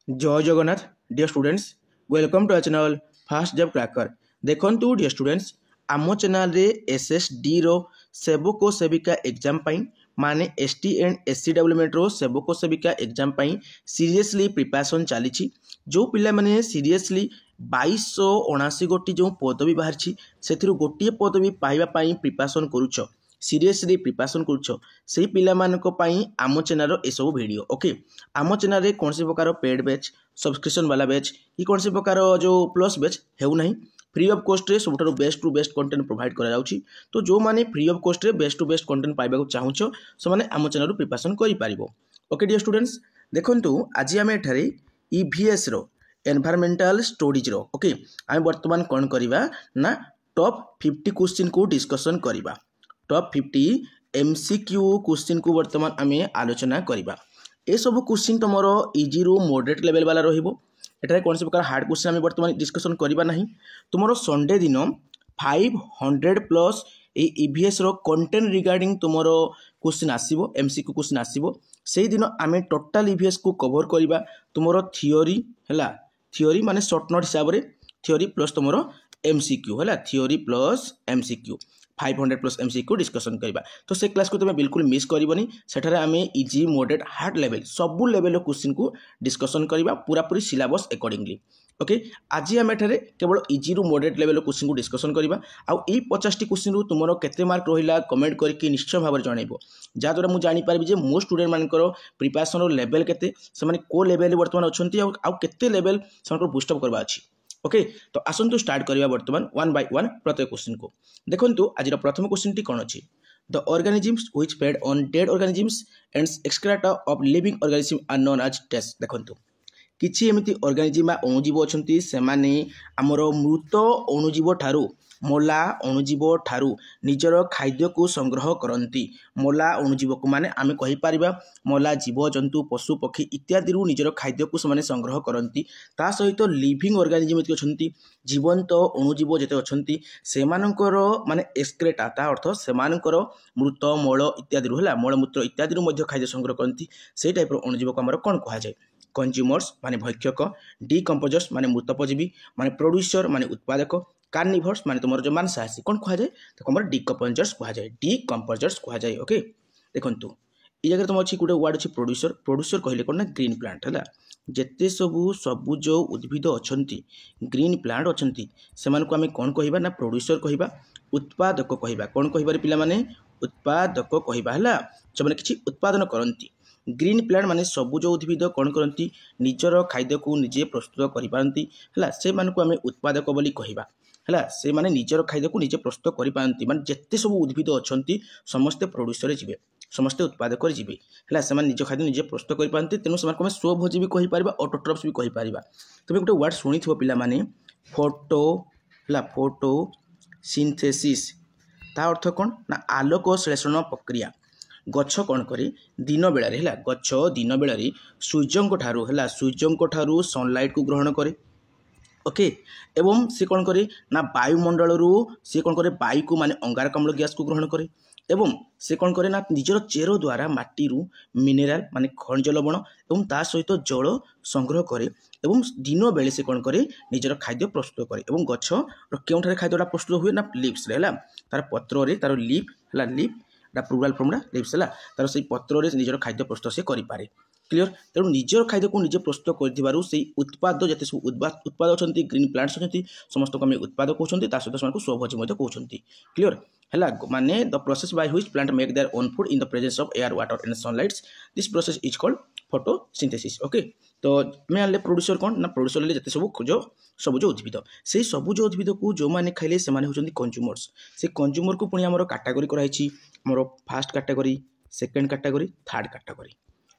जय Jagannath dear students welcome to our channel fast job cracker. देखंतु dear students आम channel रे एसएसडी रो सेवक और सेविका एग्जाम पाई माने एसटी एंड एससी डेवलपमेंट रो सेवक और सेविका एग्जाम पाई सीरियसली प्रिपरेशन चली जो पिला माने सीरियसली 2279 गोटी जो पदवी बाहरी से गोटे पदवी पाइबा पाई प्रिपरेशन करूछ सीरियसली प्रिपरेशन करूछ से पिला मानक पाई आम चैनल ए सब वीडियो ओके। आम चैनल रे कौन से प्रकार पेड बैच सब्सक्रिप्शन वाला बैच कि कौन से प्रकार जो प्लस बैच है फ्री ऑफ कॉस्ट रे सब best to best content provide करा जाउछि। तो जो माने फ्री ऑफ कॉस्ट रे बेस्ट टू बेस्ट कंटेंट पाइबा को चाहूछ से माने आम चैनल प्रिपरेशन करि पारिबो। ओके डियर स्टूडेंट्स देखंतु आज आम एठारे ईवीएस रो एनवायरमेंटल स्टडीज रो ओके आम वर्तमान कौन करिबा ना टॉप 50 क्वेश्चन को डिस्कशन करिबा। टॉप 50 एमसीक्यू क्वेश्चन को वर्तमान आम आलोचना करिबा। ए सब क्वेश्चन तुमरो इजी रू मॉडरेट लेवल वाला रहिबो। एटा कौन से प्रकार हार्ड क्वेश्चन आम वर्तमान डिस्कशन करिबा नहीं। तुमरो संडे दिन 500 प्लस ईवीएस रो कंटेंट रिगार्डिंग तुमरो क्वेश्चन आसीबो एमसीक्यू क्वेश्चन आसीबो। सेही दिन आम टोटल ईवीएस को कवर करिबा। तुमरो थियोरी हैला थियोरी माने शॉर्ट नोट हिसाब रे थियोरी प्लस तुमरो एमसीक्यू हैला theory plus MCQ 500 plus MCQ discussion करिबा। तो से क्लास को तुम बिल्कुल मिस करबनी। सेठारे आम इजी मॉडरेट हार्ड लेवल सबू लेवल क्वेश्चन को डिस्कशन करिबा पूरा पूरी सिलेबस अकॉर्डिंगली ओके। आज आम एठारे केवल इजी रू मॉडरेट लेवल क्वेश्चन को डिस्कशन करिबा। आउ ई 50 क्वेश्चन रु तुमरो केते मार्क रहिला कमेंट करके निश्चय भाव जणाइबो जा द्वारा मु जानि पारबी जे मो स्टूडेंट मानकर प्रिपरेशन रो लेवल केते से माने को लेवल वर्तमान अछंती आउ केते लेवल सनकर बूस्ट अप करबा अछि ओके। तो आसंतु स्टार्ट करिबा वर्तमान वन बाय वन प्रत्येक क्वेश्चन को। देखंतु आज प्रथम क्वेश्चन टी कोन अछि the organisms which fed on dead organisms and excreta of living organism are known as test. देखंतु किछि एमिति ऑर्गेनिजम अणुजीव अछंती से माने हमरो मृत अणुजीव ठारू मोला अणुजीव ठारू निजर खाद्य को संग्रह करती। मोला अणुजीव को माने आमे कहि पारिबा मोला जीव जंतु पशु पक्षी इत्यादि रु निजर खाद्य को से माने संग्रह करती। ता सहित लिविंग ऑर्गेनिजम इति अछंती जीवंत अणुजीव जेते अछंती सेमानकर माने एक्सक्रेटा ता अर्थ सेमानकर मृत मल इत्यादि रु हला मलमूत्र इत्यादि रु मध्य खाद्य संग्रह करती। से टाइप रो अणुजीव को हमर कोन कहा जाय कंज्यूमर्स माने भक्षक डिकम्पोजर्स माने मृतपजीवी माने प्रोड्यूसर माने उत्पादक कार्निभर्स माने तुमर जो मांसाहारी कोन कहा जाय तो हमर डिकम्पोजर्स कहा जाय डिकम्पोजर्स कहा जाय ओके। देखंतु ई जगह तुम अछि गुटे वर्ड अछि प्रोड्यूसर प्रोड्यूसर कहले कोन ना ग्रीन प्लांट हला जेते सबु सबुज उद्भिद अछंती ग्रीन प्लांट अछंती सेमान को हमें कोन कहिबा ना प्रोड्यूसर कहिबा उत्पादक कहिबा कोन कहिबा रे पिला माने उत्पादक कहिबा हला जो माने किछि उत्पादन करंती। ग्रीन प्लांट माने सबुज उद्भिद कौन करती निजर खाद्य को निजे प्रस्तुत करि पारंती हला से मान को हमें उत्पादक बोली कहिबा हला से माने निजर खाद्य को निजे प्रस्तुत करि पारंती माने जेते सब उद्भिद अछंती समस्त प्रोड्यूसर जिवे समस्त उत्पादक जिवे हला से माने निज खाद्य निजे प्रस्तुत करि पारंती तेनु से मान को हमें स्वभोजी भी कहि पारिबा ऑटोट्रॉप्स भी कहि पारिबा। तबे गुटे वर्ड सुनिथिबो पिला माने फोटो हला फोटो सिंथेसिस ता अर्थ कोन ना आलोक संश्लेषण प्रक्रिया गच्छ कौन करे दिन बेला रे हला गच्छ दिन बेला रे सूर्यंक ठारू हला सूर्यंक ठारू सनलाइट को ग्रहण करे ओके। एवं से कौन करे ना वायुमंडल रु से कौन करे वायु को माने अंगारकाम्ल गैस को ग्रहण करे एवं से कौन करे ना निजर चेरो द्वारा माटी रु मिनेराल माने खनिज लवण एवं ता सहित जल संग्रह करे एवं दिन बेले से कौन करे निजर खाद्य प्रस्तुत करे एवं गच्छ केउठारे खाद्यटा प्रस्तुत हुए ना लिप्स रे हला तार पत्र रे तार लीफ हला लीफ प्लुराल फॉर्मडा लिप्स है तार से पत्र रे निजर खाद्य प्रस्तुत से करि पारे क्लियर। तेणु निजर खाद्य को निजे प्रस्तुत कर से उत्पाद जते सब उत्पाद अच्छा ग्रीन प्लांट्स अच्छा समस्त को आम उत्पाद कहते सहित से स्वभोजी कहते क्लियर है माने the process by which plant make their own food in the presence of air water and sunlight this process is called photosynthesis okay. तो मैं आनले प्रोड्यूसर कौन ना प्रोड्यूसर ले जते सब जो सबुज उद्भिद से सबुज उद्भिद को जो माने खाइले से माने होचंदी कंज्यूमर्स से कंज्यूमर को पुणी हमर कैटेगरी कराइछि हमर first category second category third category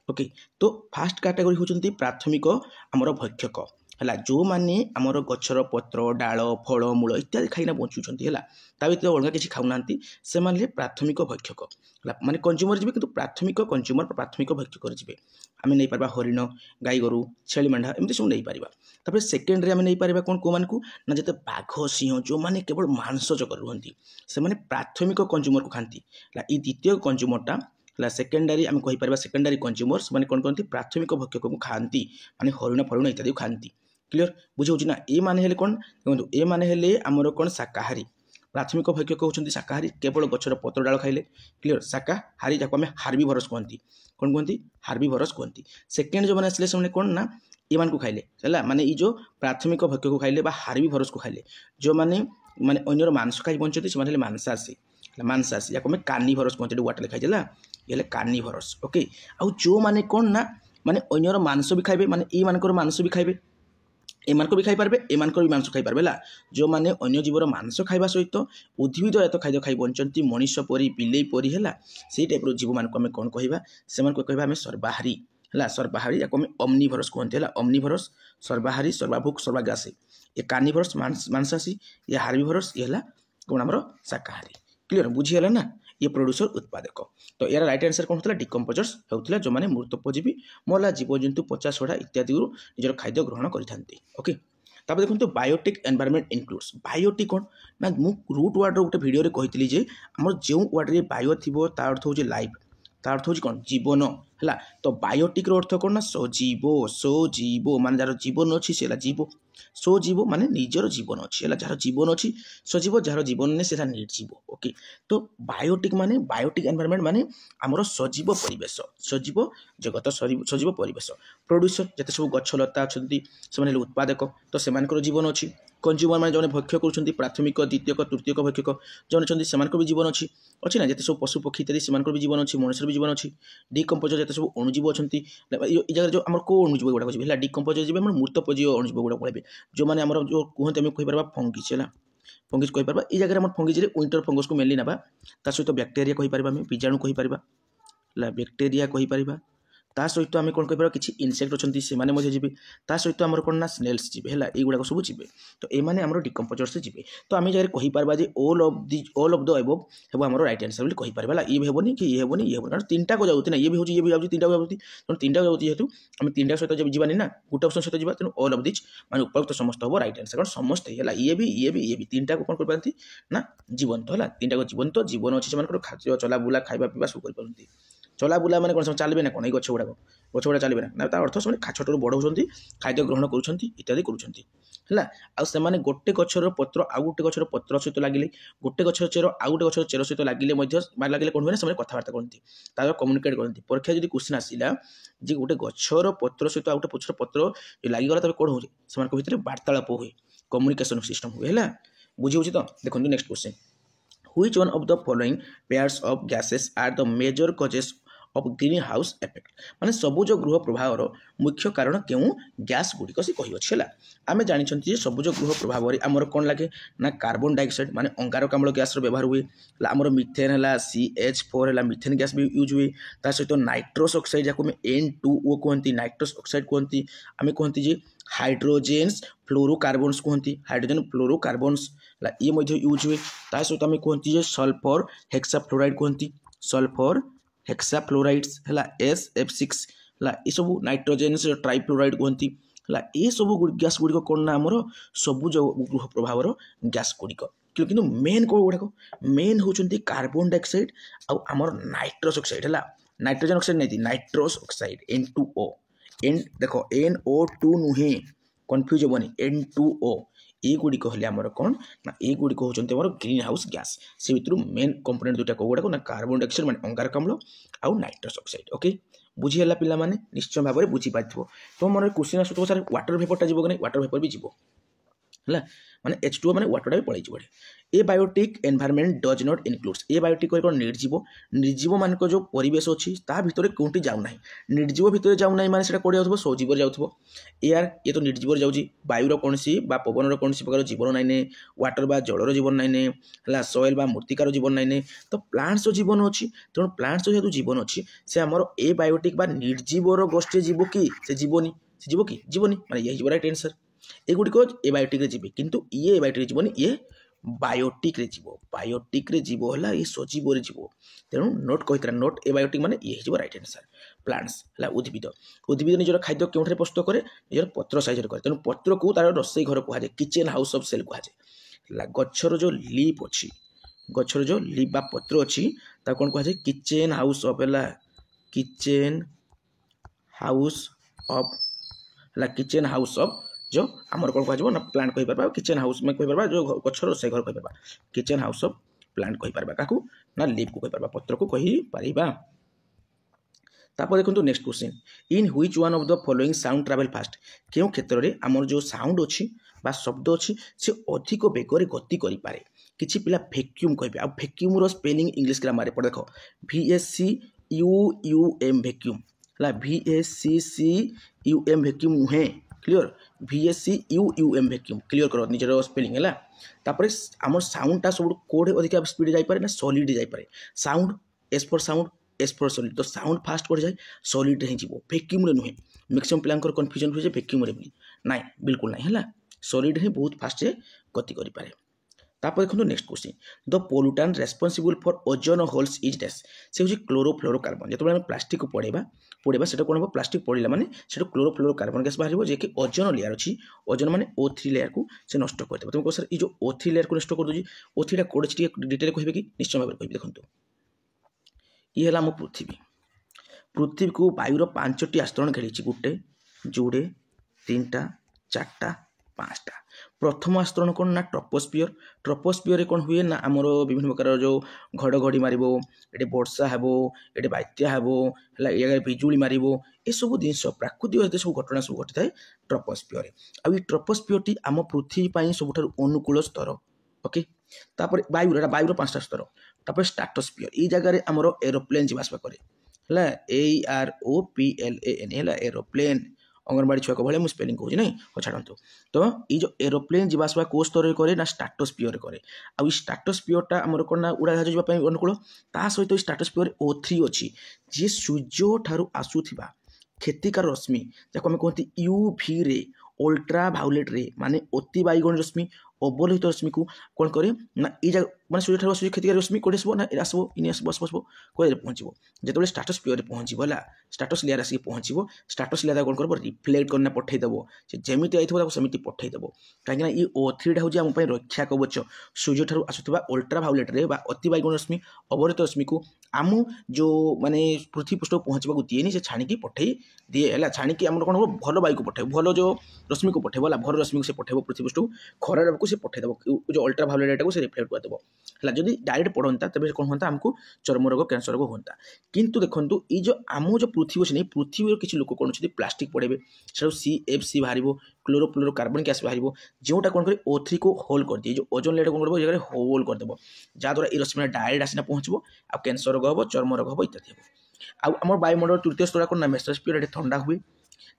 okay. तो फर्स्ट कैटेगरी होचंदी प्राथमिक हमर भक्षक हला जो माने हमर गछर पत्र डाल फल मूल इत्यादि खाइना बंचुचंती हला ता भीतर अलगा किछि खाउनांती से माने प्राथमिक भक्षक हला माने कंज्यूमर जिबे किंतु प्राथमिक कंज्यूमर प्राथमिक भक्षक जिबे आमे नै परबा हरिण गाई गोरु छेली मेंढा एमति सब नै परबा। तापर सेकंड रे आमे नै परबा कोन को मानकू ना जते बाघ सिंह जो माने केवल मांस जगर रहंती से माने प्राथमिक कंज्यूमर को खांती हला ई द्वितीय कंज्यूमर टा ହେଲା ସେକେଣ୍ଡାରୀ ଆମେ କହିପାରିବା ସେକେଣ୍ଡାରୀ କନଜ୍ୟୁମर्स ମାନେ କ'ଣ କରନ୍ତି ପ୍ରାଥମିକ ଭକ୍ଷକକୁ ଖାଆନ୍ତି ମାନେ ହରିଣ ଫରିଣ ଇତ୍ୟାଦି ଖାଆନ୍ତି କ୍ଲିୟର ବୁଝାଉଛି ନା ଏମାନେ ହେଲେ କ'ଣ ଦେଖନ୍ତୁ ଏମାନେ ହେଲେ ଆମର କ'ଣ ଶାକାହାରୀ ପ୍ରାଥମିକ ଭକ୍ଷକ ହେଉଛନ୍ତି ଶାକାହାରୀ କେବଳ ଗଛର ପତ୍ର ଡାଳ ଖାଇଲେ କ୍ଲିୟର ଶାକାହାରୀ ଯାକୁ ଆମେ ହାର୍ବିଭରସ୍ କୁହନ୍ତି କ'ଣ କୁହନ୍ତି ହାର୍ବିଭରସ୍ କୁହନ୍ତି ସେକେଣ୍ଡ ଯେଉଁମାନେ ଆସିଲେ ସେମାନେ କ'ଣ ନା ଏମାନଙ୍କୁ ଖାଇଲେ ହେଲା ମାନେ ଏଇ ଯେଉଁ ପ୍ରାଥମିକ ଭକ୍ଷକକୁ ଖାଇଲେ ବା ହାର୍ବିଭରସ୍କୁ ଖାଇଲେ ଯେଉଁମାନେ ମାନେ ଅନ୍ୟର ମାଂସ ଖାଇ ବଞ୍ଚନ୍ତି ସେମାନେ ହେଲେ ମାଂସାଶୀ ଯାକୁ ଆମେ କାର୍ନିଭରସ୍ କୁହନ୍ତି ଏଠି ୱାଟର ଲେଖା ହେଇଥିଲା ଇଏ ହେଲେ କାର୍ନିଭରସ୍ ଓକେ ଆଉ ଯେଉଁମାନେ କ'ଣ ନା ମାନେ ଅନ୍ୟର ମାଂସ ବି ଖାଇବେ ମାନେ ଏଇମାନଙ୍କର ମାଂସ ବି ଖାଇବେ ଏମାନଙ୍କ ବି ଖାଇପାରିବେ ଏମାନଙ୍କର ବି ମାଂସ ଖାଇପାରିବେ ହେଲା ଯେଉଁମାନେ ଅନ୍ୟ ଜୀବର ମାଂସ ଖାଇବା ସହିତ ଉଦ୍ଭିଦ ଜାତ ଖାଦ୍ୟ ଖାଇ ବଞ୍ଚନ୍ତି ମଣିଷ ପରି ବିଲେଇ ପରି ହେଲା ସେଇ ଟାଇପ୍ର ଜୀବମାନଙ୍କୁ ଆମେ କ'ଣ କହିବା ସେମାନଙ୍କୁ କହିବା ଆମେ ସର୍ବାହାରୀ ହେଲା ସର୍ବାହାରୀ ଯାକୁ ଆମେ ଅମ୍ନିଭରସ୍ କୁହନ୍ତି ହେଲା ଅମ୍ନିଭରସ୍ ସର୍ବାହାରୀ ସର୍ବାଭୁକ ସର୍ବାଗ୍ରାସୀ ଏ କାର୍ନିଭରସ୍ ମାଂସାଶୀ ଏ ହାର୍ବିଭରସ୍ ଇଏ ହେଲା କ'ଣ ଆମର ଶାକାହାରୀ କ୍ଲିୟର ବୁଝିଗଲା ନା ये प्रोड्यूसर उत्पादक तो यार राइट आंसर कौन होता है डिकम्पोजर्स होता जो मैंने मृतोपजीवी मरला जीवजंतु पचा सोड़ा इत्यादि निजर खाद्य ग्रहण करते ओके तापर देखो बायोटिक एनवायरनमेंट इनक्लूड्स बायोटिक कौन ना मु रूट वर्ड गोटे भिडियो कही जे आम जो वर्ड रे बायो थी तार अर्थ हूँ लाइफ तार अर्थ हूँ कौन जीवन है तो बायोटिक अर्थ कौन ना सजीव मान जार जीवन अच्छी से जीव सजीव माने निजर जीवन अच्छी है जार जीवन अच्छी सजीव जार जीवन ने से निर्जीव ओके तो बायोटिक माने बायोटिक एनवायरनमेंट माने आमर सजीव परिवेश सजीव जगत सजीव परिवेश प्रोड्यूसर जिते सब गछलता अच्छा से उत्पादक तो से जीवन अच्छी कंज्यूमर मैंने जो भक्ष्य कर प्राथमिक द्वितीयक तृतीयक भक्षक जो अच्छा से भी जीवन अच्छी अच्छी ना जिते सब पशु पक्षी इत्यादि से भी जीवन अच्छी मनुष्य भी जीवन अच्छी डिकम्पोजर जिते सब अणुजीव अच्छा जगह जो आम कौ अणुजीव गुड़ाक है डिकम्पोजर जी मृतपजीय अणुजीव गुड़ा पड़े जो मैंने आम जो कहते आम कहीपर फंगिस है फंगिस कहीपर ये जगह आम फंगिस विंटर फंगस को मेनली ना सहित बैक्टेरिया कहीपर आम बीजाणु कहीपर बैक्टेरिया कहीपर ता सहित आम कौन कह कि इनसेक्ट अच्छे से जी ता सहित आम कौन ना स्नेल्स जी है युवा सब जी तो ये आम डिकम्पोजर्स जी तो आम जगह कहीपर ऑल ऑफ द एबव है आम रईट आंसर कहीपर ये हेनी कि ये हेनी ये कारण तीन टाक जाऊँ ना ये भी ये भी जाऊँ तीन टाक जाऊँ तेणु तीन टाक जाऊँ जेहतु आम तीन टाक सहित जीवानी ना गोटे ऑप्शन सहित जीवा तेणु ऑल ऑफ दिस माने उपयुक्त समस्त हम रईट आंसर कारण समस्त है ये भी तीन टाक कौन कर ना जीवंत है तीन टाक जीवंत जीवन अच्छी से खाद्य चला बुला खावा पीवा सब कर चला बुला मैंने कौन चलबे ना कौन ये गछ गुड़ा चलबे ना अर्थ से छोट बड़ होती खाद्य ग्रहण करुँच इत्यादि करुँच गोटे गचर पत्र आउ गोटे गचर पत्र सहित लगे गोटे गचर चेर आउ गोटे गचर चेर सहित लगे लगे कौन हुए ना कथबार्ता करती तार कम्युनिकेट करती परीक्षा जब क्वेश्चन आसला जे गोटे गचर पत्र सहित आउ गोटे पछर पत्र लगिगला तब कौन हो भितर वार्तालाप हुए कम्युनिकेशन सिस्टम हुए है बुझे तो देखो next question Which one of the following pairs of gases are the major causes of greenhouse effect माने सबुज गृह प्रभावर मुख्य कारण क्यों गैस गुड़िक से कही है आम जानते सबुज गृह प्रभाव आमर कौन लगे ना कार्बन डाइऑक्साइड माने अंगारकाम्ल गैस व्यवहार हुए आमर मिथेन है CH4 है मिथेन गैस भी यूज हुए ता सहित नाइट्रोस ऑक्साइड जहाँ N2O कहती नाइट्रोस ऑक्साइड कहती आम कहती जे हाइड्रोजेन्स फ्लोरोकार्बन्स कहती हाइड्रोजन फ्लोरोकार्बन्स ये यूज हुए ता सहित आम कहती सल्फर हेक्साफ्लोराइड कहती सल्फर हेक्साफ्लोराइड्स है SF6 है ये सब नाइट्रोजेन्स ट्राइफ्लोराइड कहती है ये सब गैस गुड़िक कौन ना आमर सबुज गृह प्रभावर गैस गुड़िक कि मेन कौन गुड़ाक मेन होती कार्बन डाइऑक्साइड आमर नाइट्रोस ऑक्साइड है नाइट्रोजन ऑक्साइड नहीं नाइट्रोस ऑक्साइड N2O देखो NO2 नुहे कन्फ्यूज हेनी N2O ये गुड़िक हेल्ले आमर कौन ना ये गुड़िक होती आम ग्रीन हाउस गैस से भर मेन कंपोनेंट दुटा कौ गुड़ाक ना कार्बन डाइऑक्साइड मैंने अंगारकाम्ल आउ नाइट्रोस ऑक्साइड ओके बुझीगला पिला माने निश्चय भाव में बुझीपार तो मोर क्वेश्चन आसो सर वाटर भेपरटा जीव कि नहीं वाटर भेपर भी जीव है माने H2O माने वाटरटा भी पड़े जीव abiotic environment does not includes abiotic कौन निर्जीव मान जो परिवेश अच्छी ता भितर कौटी जाऊना निर्जीव भितर जाऊना माने सेटा कोड़े जाउथबो सजीव जाउथबो यार ये तो निर्जीव जाउची वायुर कौनसी बा पवन कौनसी प्रकार जीवन नाइने वाटर बा जलर जीवन नाइने है सॉइल बा मूर्तिकार जीवन नाइने तो प्लांट्स जीवन अच्छी तेणु प्लांट्स जेहतु जीवन अच्छी से आमर ए बायोटिक बा निर्जीवर गोष्ठी जीव कि से जीवनी माने यही राइट आंसर एगुड़िक ए बायोटिक जीवे किंतु ये ए बायोटिक जीवन ये बायोटिक जीव है ये सजीव जीव तेणु नोट कही नोट ए बायोटिक माने ये हो राइट आंसर प्लांट्स है उद्भिद निजर खाद्य क्यों प्रस्तुत करे निजर पत्र साइज करे तेणु पत्र को तार रोसई घर कहुए किचेन हाउस ऑफ सेल कहुए गच्छर जो लीफ अच्छी गछर जो लीफ बा पत्र अच्छी कौन कह किचेन हाउस ऑफ है किचेन हाउस ऑफ है किचेन हाउस ऑफ जो आमर कौन कह ना प्लांट कही पार किचेन हाउस में कही पार जो गछर रोषे घर कही पार किचेन हाउस ऑफ प्लांट कही पार क्या ना लीफ को कही पार पत्र को कही पार। तापर देखो next question in which one of the following sound travel fast क्यों क्षेत्र में आमर जो साउंड अच्छी बा शब्द अच्छी से अधिक बेगर गति करें किसी पिला वैक्यूम कहे आ वैक्यूम स्पेलिंग इंग्लिश ग्रामर पढ़ देख VACUUM वैक्यूम है VACCUM वैक्यूम नुहे क्लियर VACUUM वैक्यूम क्लियर कर निजर स्पेलिंग है तापर आमर साउंडटा सब कोड अधिक स्पीड जापे ना सॉलिड जापे साउंड एज पर साउंड एज पर सॉलिड तो साउंड फास्ट पड़ जाए सॉलिड रे जीवो वैक्यूम रे नुहे मैक्सिमम पिलांकर कन्फ्यूजन हुए वैक्यूम रे नाइ बिल्कुल ना है सॉलिड ही बहुत फास्ट गति करि पारे। तापर देखो next question the pollutant responsible for ozone holes is dash से हूँ क्लोरोफ्लोरोकार्बन जो आम प्लास्टिक को पढ़ेबा से कौन हम प्लास्टिक पढ़ला माने से क्लोरोफ्लोरोकार्बन गैस बाहर जे कि ओजोन लेयर अच्छी ओजोन माने O3 लेयर को से नष्ट कर तुम कह सर ये जो O3 लेयर को नष्ट कर दूसरी O3 कोड अच्छी डिटेल कहे कि निश्चय भाव में देखो ये है आम पृथ्वी को वायुर 5टी आस्तरण घेड़ी गोटे जोड़े 3टा 4टा 5टा प्रथम आस्तरण कौन ना ट्रोपोस्फियर कौन हुए ना आमर विभिन्न प्रकार जो घड़घड़ी मार ये वर्षा हे ये बात्या हे ये बिजुली मार ये सब जिनस प्राकृतिक सब घटना सब घटी थाए ट्रोपोस्फियर आ ट्रोपोस्फियर आम पृथ्वी सब अनुकूल स्तर ओके तापर वायुर 5टा स्तर तापर स्ट्राटोस्फियर ये जगह आमर एरोप्लेन जावासवा करे है AROPLAN है एरोप्लेन अंगनवाड़ी छुआ भाई मुझे स्पेलिंग कहूँ नहीं हो छाड़ू तो ये जो एरोप्लेन जावासवा को स्तर करे ना स्ट्राटोस्फियर करे आ स्ट्राटोस्फियरटा आमर कौन ना उड़ाजाहाज जावाई अनुकूल ता सहित स्ट्राटोस्फियर O3 अच्छी जी सूर्य ठारू आसुथिबा क्षतिकार रश्मि जहाँ आम कहते UV रे अल्ट्रा भायोलेट रे माने अति बाइगण रश्मि अवलोहित रश्मि को कौन करे ना ये माने सूर्य ठारू आसुची क्षतिकार रश्मि कोड़े आसो ना आसो इन बस बस कौन पहुँचो जो स्ट्राटोस्फियर पहुँचो है स्ट्राटस लेयर आसिक पहुँचो स्ट्राटस लेयर कौन कर रिफ्लेक्ट करना पठेदेव से जमी आई सेमती पठेदेव कहीं ये O3 हूँ आम रक्षा कवच सूर्य ठारू आसुवा अल्ट्रा भायोलेट रे अति बाइगण रश्मि अवलोहित रश्मि को आम जो माने पृथ्वी पृष्ठ पहुँचवा दिएनि से छाणी पठे दिए है छाणी आम कौन हम भल वायु को पठे भल जो रश्मि को पठेब भल रश्मि को से पठेब पृथ्वी पृष्ठ खरार को से पठेदेव जो अल्ट्रा भायोलेट को से रिफ्लेक्ट करदेव है जदि डायरेक्ट पड़ता तेज कौन होता आमको चर्म रोग कैंसर रोग होता किंतु देखो ये जो आम जो पृथ्वी अच्छे पृथ्वी किसी लोक कौन प्लास्टिक पड़े से CFC बाहर क्लोरोफ्लोरोकार्बन गैस बाहर जोटा कौन करे O3 को होल कर दिए जो ओजोन लेयर कौन कर जगह होल करदेव जहाँद्वारा ये रश्मि डायरेक्ट आसिना पहुँचो आ कैंसर रोग हम चर्म रोग हम इत्यादि हम आम वायुमंडल तृतीय स्तर कौन ना मेसोस्फियर ठंडा हुए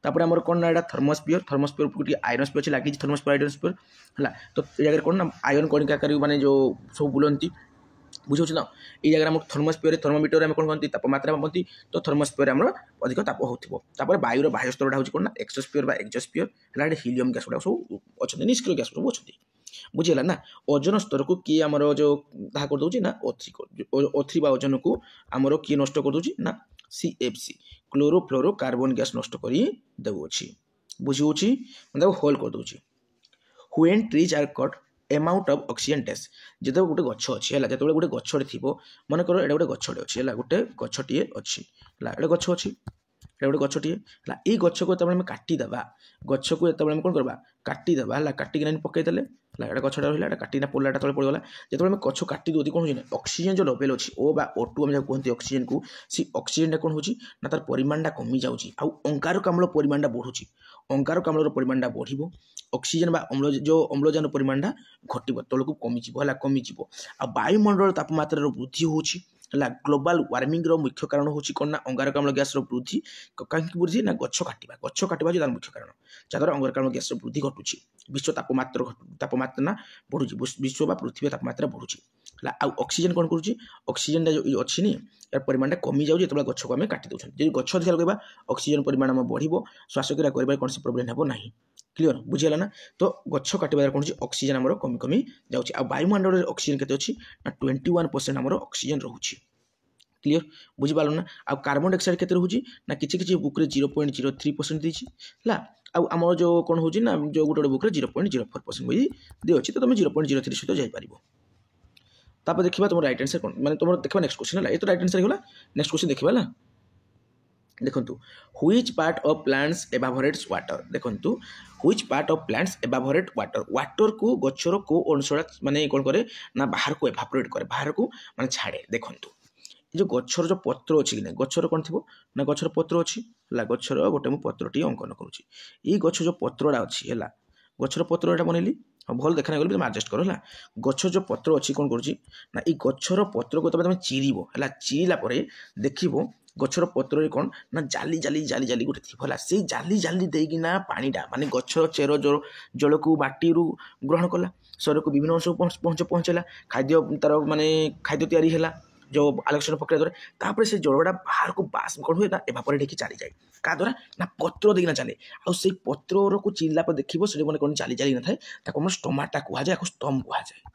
तापर आमर कौन ना थर्मोस्फियर को आयरन स्फियर अच्छे लगी थर्मोस्फियर आयरन स्फियर है तो ये जगह कौन ना आयरन कणिकाकारी माने जो सब बुलती बुझे ना ये जगह आम थर्मोस्फियर थर्मोमीटर आम कौन कहते तापमात्रा मापती तो थर्मोस्फियर आम अधिक ताप होपर बायुर बाह्य स्तरटा हूँ कौन ना एक्सोस्फियर एक्जोस्फियर है हिलियम गैस गुड़ा सब अच्छा निष्क्रिय गैस सब अच्छा बुझीगला ना ओजोन स्तर को किए आमर जो कहा कर दूसरी ना O3 ओजोन को आमर किए नष्ट कर दूसरी ना CFC क्लोरोफ्लोरोकार्बन गैस नष्ट कर देवुच्छी बुझी मतलब होल कर दूसरी when trees are cut amount of oxygen test जो गोटे गछ अच्छी है जो गोटे गछटे थी मन कर गोटे गछटे अच्छी है गोटे गछटे अच्छी है गोटे गछ अच्छी गोटे गछटे है ये गछ को आम काटिदेवा गछ को आम कौन करवा काटिदेवा है काटिक पकईदे है गछटा रहा काटिना पोलाटा तले पड़गला जो आम गछ काटी दूँ कौन हो ऑक्सीजन जो लेवल अच्छी O बा O2 आम कहते ऑक्सीजन को सी ऑक्सीजन कौन हो तार परिमाणटा कमी जाऊँगी अंगारकाम्ल परिमाणटा बढ़ुची अंगारकाम्लर परिमाणटा बढ़ ऑक्सीजन बा जो अम्लजान परिमाणटा घटब तलक कमिजी कमिजी आ वायुमंडल तापमात्रा वृद्धि होची है ग्लोबल वार्मिंग मुख्य कारण हूँ कौन ना अंगारकाम्ल गैस वृद्धि कहीं वृद्धि ना गछ काटा जो मुख्य कारण जहाँद्वारा अंगारकाम्ल गैस वृद्धि घटुची विश्व तापमात्रा बढ़ुची विश्व बा पृथ्वी तापमात्रा बढ़ुची है ऑक्सीजन कौन करुँची ऑक्सीजन जो अच्छी नी यार परिमाणटा कमी जाऊँ जो गछ को आम काटी दूसरे जो गछ अधिक लगे ऑक्सीजन परिमाण बढ़ श्वासक्रिया कर कौन प्रोब्लेम हे ना क्लियर बुझीगला ना तो गछ काटिबार कौन ऑक्सीजन आमर कमी कमी जाऊँगी आ वायुमंडल ऑक्सीजन केते अच्छी ना 21% आमर ऑक्सीजन रोचे क्लियर बुझीपार ना आ कार्बन डाइऑक्साइड केते रोचे ना किसी बुक 0.03% देछि है आमर जो कौन हो जो गोटे बुक 0.04% भी दी अच्छी तो तुम 0.03 सहित जापर तापर देखिबा तुम राइट आंसर कोन माने तुम देखबा नेक्स्ट क्वेश्चन है ये तो राइट आंसर होला नेक्स्ट क्वेश्चन देखिबा ना देखंतु which part of plants evaporates water देखंतु which part of plants evaporate water water को गछर को अंशरा माने कोन करे ना बाहर को एवापोरेट करे बाहर को माने छाड़े देखंतु जो गछर जो पत्र अछि कि गछर कोन थिबो ना गछर पत्र अछि ला गछर गोटे मु पत्रटी अंकन करूची ई गछ जो पत्रडा अछि हला गछर पत्रडा बनेली भल देखा नहीं गले एडजस्ट करो है गछ जो पत्र अच्छी कौन करुच्ची ना ये गछर पत्र को तुम चिरीब है चिरीला देखो गछर पत्र कौन ना जाली जाली जाली जाली गोटे थी है से जाली जाली देना पानीटा माने गछर चेर जल को बाटी ग्रहण कला शरीर को विभिन्न अंश पहुँचला खाद्य तार माने खाद्य तैयारी है जो आलोचना प्रक्रिया द्वारा तापर से जलटा बाहर को बास कौन हुए ना एवापोरेट होकर चली जाए क्या द्वारा ना पत्र देना चले आई पत्र को चिल्ला पर देखो से कौन चली चली न था स्टोमाटा कह जाए स्टम कह जाए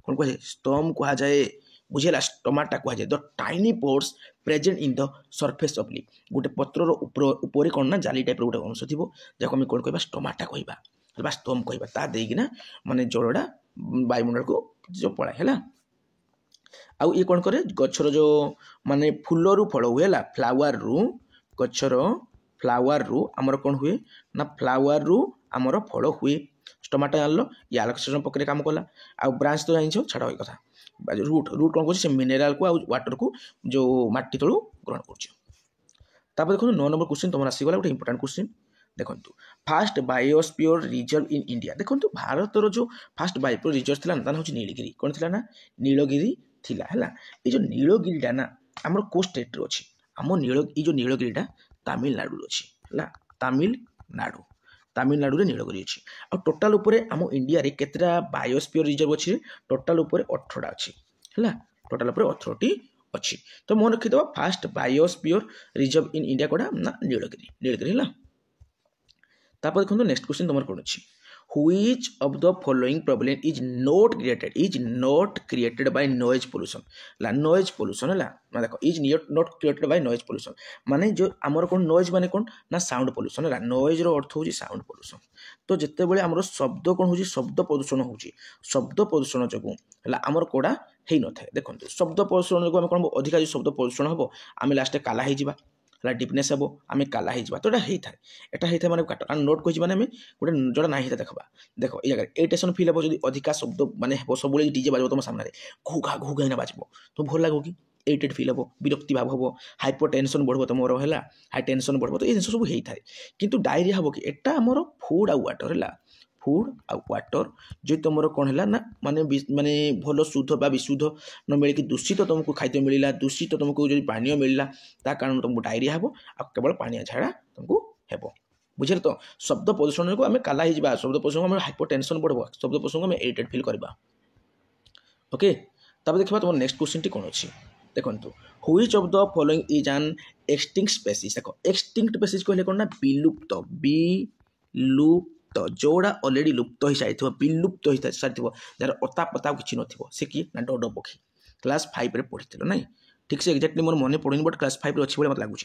कौन कह स्टम कह जाए बुझेगा स्टोमाटा कह जाए the tiny pores present in the surface of leaf गोटे पत्र ऊपर कौन ना जाली टाइप गोटे अंश थी जहाँ आम कौन कह स्टोमाटा कह स्टम कह ता देना माने जलटा वायुमंडल को जो पलाए है आउ ये कौन करे गछर जो माने फूल रु फल हुए फ्लावर रु गछर फ्लावर रु आमर कौन हुए ना फ्लावर रु आमर फल हुए टमाटो जान ये आलोचना प्रक्रिया काम कला आ ब्रांच तो जान छाड़ ये कथा रूट रूट कौन कर मिनेराल को वाटर को जो माटी तलू ग्रहण कर देखो 9 नंबर क्वेश्चन तुम आसीगला गोटे इंपोर्टेंट क्वेश्चन देखो fast biosphere reserve in India देखो भारतर जो फास्ट बायोस्फीयर रिजर्व थी ना हूँ नीलगिरी कौन थी ना नीलगिरी थिला है ये जो नीलगिरीटा ना आम को स्टेट अच्छी आम ये जो नीलगिरीटा तमिलनाडु अच्छी है तमिलनाडु तमिलनाडु नीलगिरी अच्छी आ टोटाल उपरे आम इंडिया रे केतरा बायोस्फीयर रिजर्व अच्छी टोटाल उपरे 18टा अच्छी है टोटाल उपरे 18टी अच्छी तो मन रखिद first biosphere reserve in India कोड़ा ना नीलगिरी नीलगिरी है तापर देखो नेक्स्ट क्वेश्चन तुम कौन अच्छी which of the following problem is not created by noise pollution La noise pollution है ना देखो is not created by noise pollution माने जो आमर कौन noise माने कौन ना sound pollution है noise रो अर्थ होची sound pollution तो जिते बेले आमर शब्द कौन होची शब्द प्रदूषण होची शब्द प्रदूषण जगु है आमर कोड़ा हेई न थाए देखो शब्द प्रदूषण जगु आम कौन अधिका जो शब्द प्रदूषण हम आम लास्ट काला हो जावा डिपनेस हम आम काला हो तो यहाँ होता है माने नोट कही मैंने गोटे जोड़ा ना देखा देख ये जगह इरिटेशन फिल हम जो अधिका शब्द माने सब डीजे बाजो तुम सामने घुघा घुघा बाजब तो भल लगे कि इरिटेट फिल हम विरक्ति भाव हम हाइपर टेंशन बढ़ो तुम है हाई टेंशन बढ़ो तो ये जिन सब होता है कितु डायरिया हम कि एटा आमर फूड आ वाटर है फूड आ वाटर जो तुम कौन है ना माने माने भल शुद्ध बा विशुद्ध न मिल दूषित तुमको खाद्य मिलला दूषित तुमको जो पानी मिलला ता कारण तुमको डायरिया हम आ केवल पानी झाड़ा तुमको हेबो बुझे तो शब्द प्रदूषण को आम काला हो शब्द प्रदूषण को हाइपर टेंशन बढ़ो शब्द प्रदूषण को इरिटेट फिल करवा ओके तब देखा तुम नेक्स्ट क्वेश्चन टी कौन अच्छी देखो which of the following is an extinct species देखो एक्सटिंक्ट स्पेसीज कहले कौन ना विलुप्त जोड़ा अलरेडी लुप्त हो सारी विलुप्त हो सारी जार अता पता किसी नी कि ना डोडो पक्षी क्लास 5 पढ़ी ना ठीक से एक्जाक्टली मोर मन पड़े बट क्लास 5 अच्छी भाई मतलब लगुच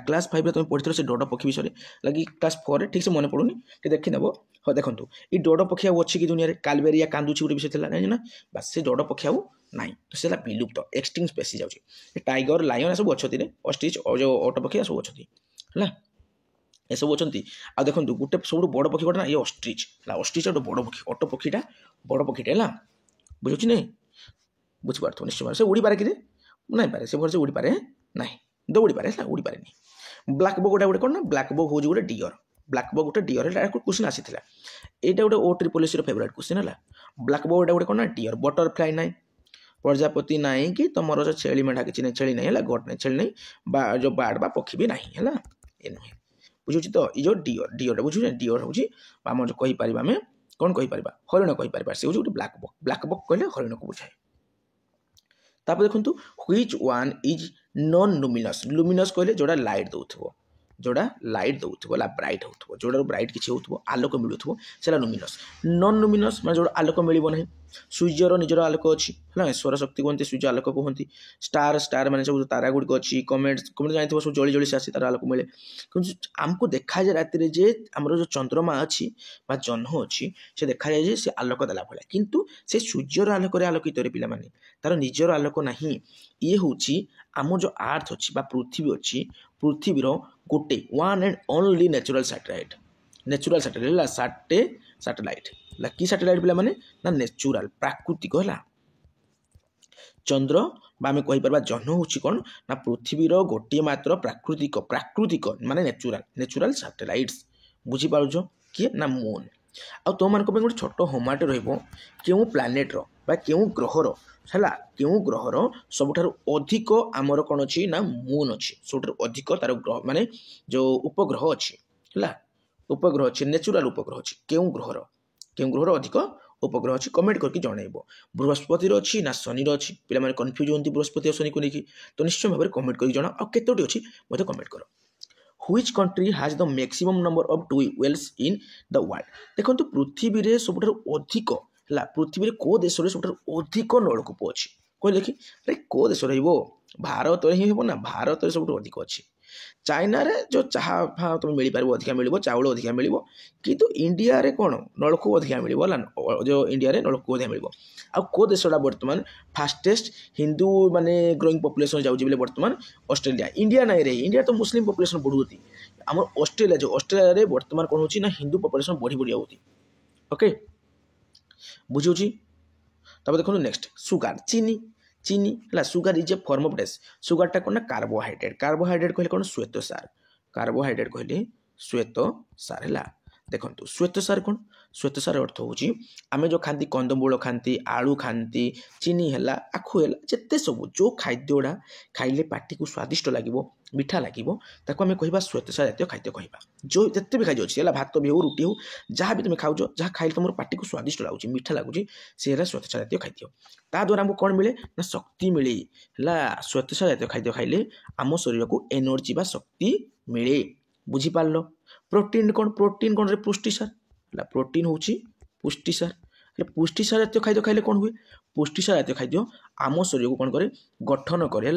क्लास 5 तुम पढ़ी से डोडो पक्षी विषय लगी क्लास 4 ठीक से मन पड़ूनी देखीनब हाँ देखो ये डोडो पक्षी अच्छी कि दुनिया में कालबेरिया कांदुची गोटे विषय था ना बस से डोडो पक्षी ना तो से विलुप्त एक्सटिंक्ट स्पेसीज जाऊँगी टाइगर लायन सब अच्छे ऑस्ट्रिच जो ओट पक्षी सब अच्छी है ये सब अच्छी आ देखो गोटे सब बड़ पक्षी गोटे ना ये ऑस्ट्रिच ऑस्ट्रिच गोटे बड़ पक्षी ओट पक्षीटा बड़ पक्षीटा है बुझे नहीं बुझीपार निश्चय से उड़ी पारे कि नहीं पारे से भर से उड़ी पारे ना दौड़ी पारे उड़ी पारे नहीं ब्लैक बक गोटे कौन ना ब्लैक बक हूँ गोटे डियर ब्लैक बक गोटे डियर है क्वेश्चन आसी यहाँ गोटे ओ ट्रिपल फेवरेट क्वेश्चन है ब्लैक बक गोटे कौन ना डियर बटरफ्लाई ना प्रजापति ना कि तुम जो छेली मेढ़ा किसी नहीं छेली नहीं गोट नहीं छेली नहीं जो बार्ड बा पक्षी भी ना है ये नुहे बुझुची तो ये जो डियर डियर बुझे डियर हूँ आम जो कहीपर आम कौन कहीपर हरिण कहीपर से हूँ गोटे ब्लैक बक कहले हरिण को बुझाए तापर देखो which one is non luminous luminous कहले जोड़ा लाइट दौथो जोड़ा लाइट दौथो ब्राइट हो जोड़ा ब्राइट किसी हो आलोक मिलूव से लुमिनस नन लुमिनस मैं जोड़ा आलोक मिल ना सूर्यर निजर आलोक अच्छी है स्वर शक्ति कहते सूर्य आलोक कहते स्टार स्टार मैंने सब तारा गुड़िक अच्छी कमेंट कमेंट जानते सब जली जली से आसी तार आलोक मिले कि आमको देखा जाए राति जे आमर जो चंद्रमा अच्छी जह्न अच्छी से देखा जाए से आलोक देला भाया किंतु से सूर्यर आलोक आलोकित पे मैंने तार निजर आलोक ना ये हूँ आम जो आर्थ अच्छी पृथ्वी अच्छी पृथ्वीर गोटे one and only natural satellite कि सैटेलाइट पे मैंने ना नेचुरल प्राकृतिक है चंद्र आम कहीपर जह्न हूँ कौन ना पृथ्वीर गोटे मात्र प्राकृतिक माने नेचुरल सैटेलाइट्स बुझीपार किए ना मून आ तुम मान गोटे छोट होमवर्क रों प्लानेट्र क्यों ग्रहर है क्यों ग्रहर सबुठ अधिक आमर कौन अच्छी ना मून अच्छी सब अधिक तार ग्रह माने जो उपग्रह अच्छी है उपग्रह अच्छी नेचुरल उपग्रह अच्छी क्यों ग्रहर अधिक उपग्रह अच्छी कमेंट करके जनइब बृहस्पति अच्छी ना शनि अच्छी पे कन्फ्यूज होती बृहस्पति और शनि को लेकिन तो निश्चय भाव में कमेंट कर जना आ केतोटी अच्छी मत कमेंट कर Which country has the maximum number of wells in the world देखो पृथ्वी रे सबुठ अधिक है पृथ्वी कौ देश सब अधिक नलकूप अच्छी कहले कि अरे कौ देश भारत ही हम ना भारत सब अधिक अच्छी चाइना रे जो चाहा तुम मिल पार अधिका मिल चाउल अधिका मिल कितु इंडिया रे कौन नलकूप अधिका मिल जो इंडिया रे नलकूप अधिका मिल आउ देशटा बर्तमान फास्टेस्ट हिंदू माने ग्रोइंग पॉपुलेशन जाऊँ बर्तमान ऑस्ट्रेलिया इंडिया नहीं रे इंडिया तो मुस्लिम पॉपुलेशन बढ़ुती आम ऑस्ट्रेलिया जो ऑस्ट्रेलिया रे बर्तमान कौन होची ना हिंदू पॉपुलेशन बढ़ी बढ़ी आउती ओके बुझी तब देखो नेक्स्ट सुगार चीनी है sugar is a form of dash सुगारटा कौन ना कार्बोहाइड्रेट कहले कौन श्वेतसार कार्बोहाइड्रेट कहले श्वेतसार है देखो श्वेतसार कौन श्वेतसार अर्थ हूँ आम जो खाती कंदमूल खाती आलू खाती चीनी है आखु है जिते सब जो खाद्यटा खाइले पार्टी को स्वादिष्ट लगे मीठा लगे ताको आम कह श्वेतसार जातीय खाद्य कह जो जिते भी खाद्य अच्छी है भात भी हो रुटी हो जहाँ भी तुम खाऊ जहाँ खाइले तुम पार्टी को स्वादिष्ट लगुच मीठा लगुच सी है श्वेतसार जातीय खाद्य ता द्वारा आमको कौन मिले ना शक्ति मिले है श्वेतसार जातीय खाद्य खाइले आम शरीर को एनर्जी बा शक्ति मिले बुझीपार प्रोटीन कौन रे पुष्टिसार है प्रोटीन हूँ पुष्टिसार पुष्टिसार जातीय खाद्य खाइले कौन हुए पुष्टिसार जातीय खाद्य आम शरीर को कौन करे गठन करे